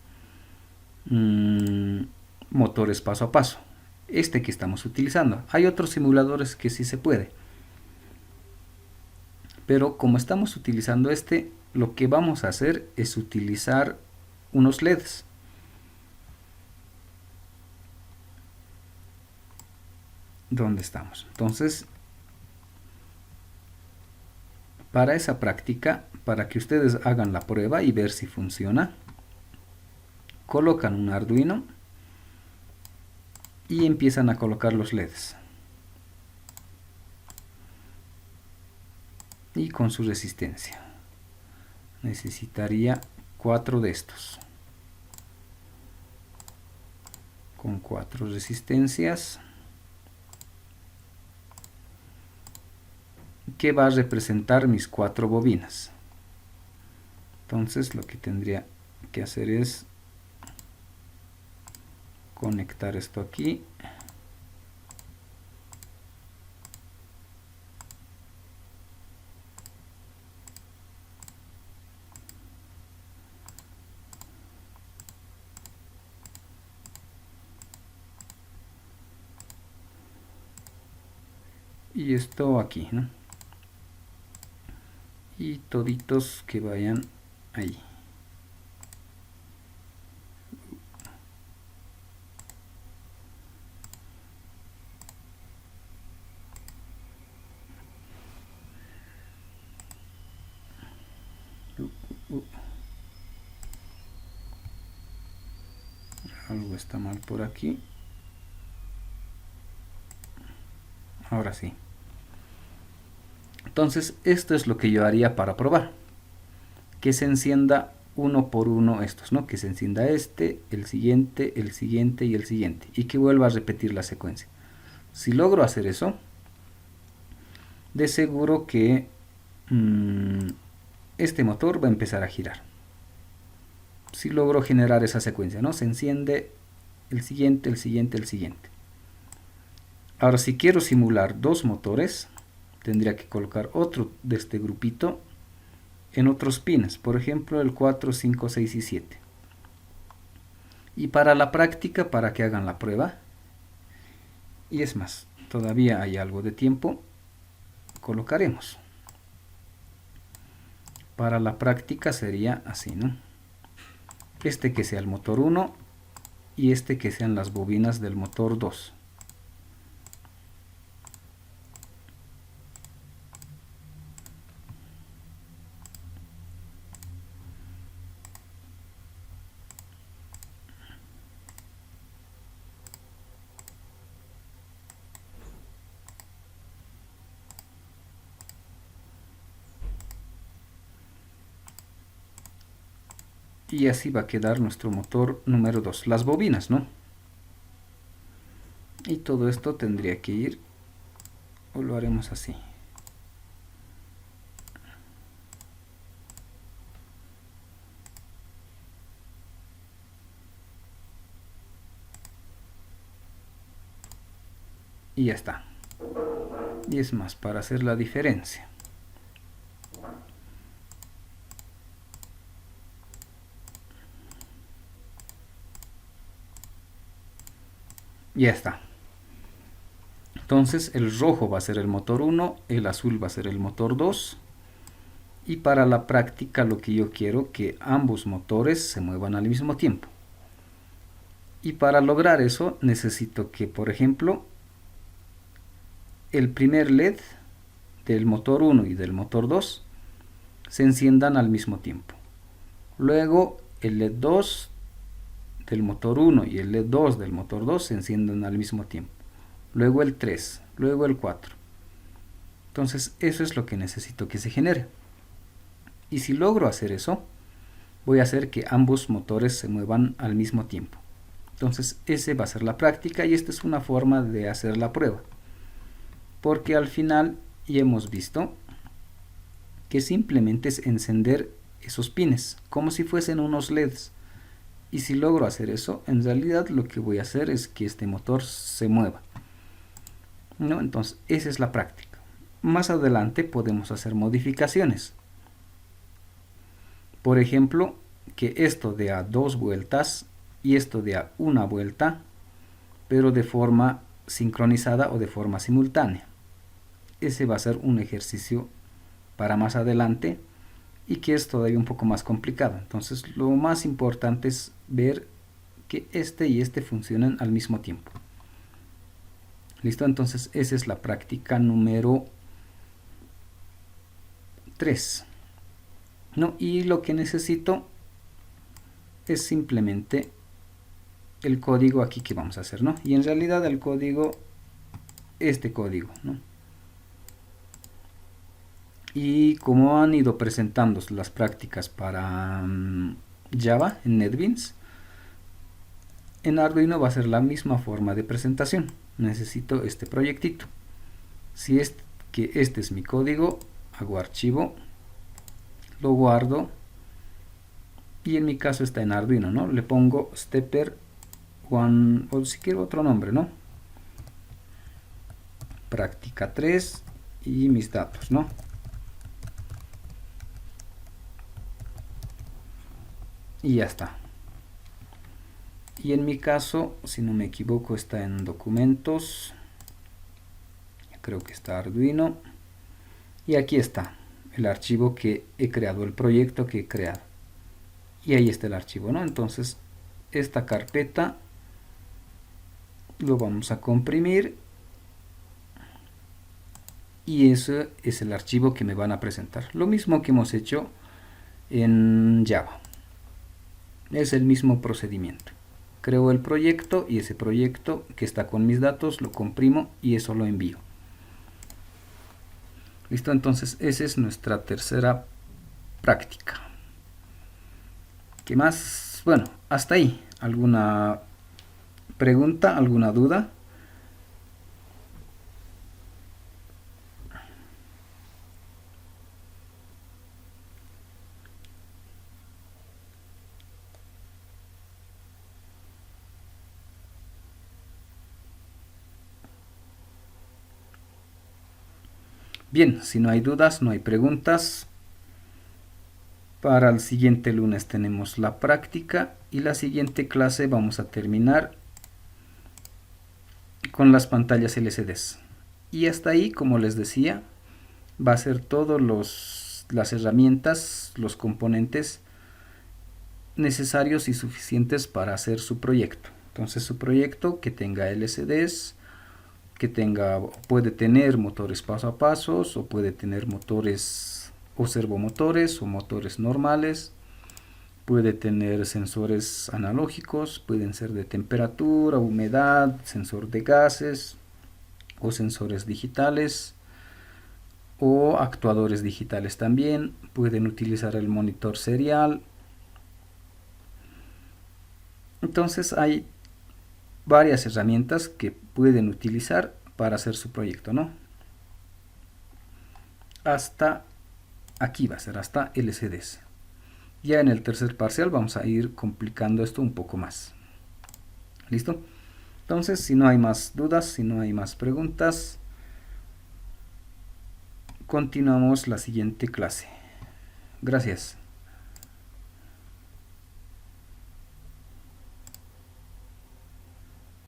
motores paso a paso. este que estamos utilizando. Hay otros simuladores que sí se puede, pero como estamos utilizando este, lo que vamos a hacer es utilizar unos LEDs. ¿Dónde estamos? Entonces, para esa práctica, para que ustedes hagan la prueba y ver si funciona, colocan un Arduino y empiezan a colocar los LEDs. Y con su resistencia. Necesitaría 4 de estos. Con 4 resistencias. Que va a representar mis 4 bobinas. Entonces lo que tendría que hacer es conectar esto aquí. Y esto aquí, ¿no? Y toditos que vayan ahí. Algo está mal por aquí. Ahora sí. Entonces esto es lo que yo haría para probar. Que se encienda uno por uno estos, ¿no? Que se encienda este, el siguiente y el siguiente. Y que vuelva a repetir la secuencia. Si logro hacer eso, de seguro que este motor va a empezar a girar. Si logro generar esa secuencia, ¿no? Se enciende el siguiente. Ahora, si quiero simular 2 motores, tendría que colocar otro de este grupito en otros pines, por ejemplo el 4, 5, 6 y 7. Y para la práctica, para que hagan la prueba, y es más, todavía hay algo de tiempo, colocaremos. Para la práctica sería así, ¿no? Este que sea el motor 1 y este que sean las bobinas del motor 2. Y así va a quedar nuestro motor número 2. Las bobinas, ¿no? Y todo esto tendría que ir, o lo haremos así. Y ya está. Y es más, para hacer la diferencia. Ya está. Entonces el rojo va a ser el motor 1, el azul va a ser el motor 2. Y para la práctica lo que yo quiero que ambos motores se muevan al mismo tiempo. Y para lograr eso necesito que, por ejemplo, el primer LED del motor 1 y del motor 2 se enciendan al mismo tiempo. Luego el LED 2 del motor 1 y el LED 2 del motor 2 se enciendan al mismo tiempo. Luego el 3, luego el 4. Entonces eso es lo que necesito que se genere. Y si logro hacer eso, voy a hacer que ambos motores se muevan al mismo tiempo. Entonces ese va a ser la práctica y esta es una forma de hacer la prueba. Porque al final ya hemos visto que simplemente es encender esos pines, como si fuesen unos LEDs. Y si logro hacer eso, en realidad lo que voy a hacer es que este motor se mueva, ¿no? Entonces esa es la práctica. Más adelante podemos hacer modificaciones. Por ejemplo, que esto dé a 2 vueltas y esto dé a 1 vuelta, pero de forma sincronizada o de forma simultánea. Ese va a ser un ejercicio para más adelante y que es todavía un poco más complicado. Entonces lo más importante es ver que este y este funcionen al mismo tiempo. ¿Listo? Entonces esa es la práctica número 3. ¿No? Y lo que necesito es simplemente el código aquí que vamos a hacer, ¿no? Y en realidad el código, este código, ¿no? Y como han ido presentando las prácticas para Java en NetBeans, en Arduino va a ser la misma forma de presentación. Necesito este proyectito. Si es que este es mi código, hago archivo, lo guardo y en mi caso está en Arduino, ¿no? Le pongo stepper one, o si quiero otro nombre, ¿no? Práctica 3 y mis datos, ¿no? Y ya está. Y en mi caso, si no me equivoco, está en documentos. Creo que está Arduino. Y aquí está el archivo que he creado, el proyecto que he creado. Y ahí está el archivo, ¿no? Entonces, esta carpeta lo vamos a comprimir. Y ese es el archivo que me van a presentar. Lo mismo que hemos hecho en Java. Es el mismo procedimiento. Creo el proyecto y ese proyecto que está con mis datos lo comprimo y eso lo envío. Listo, entonces esa es nuestra tercera práctica. ¿Qué más? Bueno, hasta ahí. ¿Alguna pregunta? ¿Alguna duda? Bien, si no hay dudas, no hay preguntas. Para el siguiente lunes tenemos la práctica y la siguiente clase vamos a terminar con las pantallas LCDs. Y hasta ahí, como les decía, va a ser todas las herramientas, los componentes necesarios y suficientes para hacer su proyecto. Entonces su proyecto que tenga LCDs, que puede tener motores paso a paso, o puede tener motores o servomotores o motores normales, puede tener sensores analógicos, pueden ser de temperatura, humedad, sensor de gases o sensores digitales o actuadores digitales también, pueden utilizar el monitor serial. Entonces hay varias herramientas que pueden utilizar para hacer su proyecto, ¿no? Hasta aquí va a ser, hasta LCDs. Ya en el tercer parcial vamos a ir complicando esto un poco más. ¿Listo? Entonces, si no hay más dudas, si no hay más preguntas, continuamos la siguiente clase. Gracias.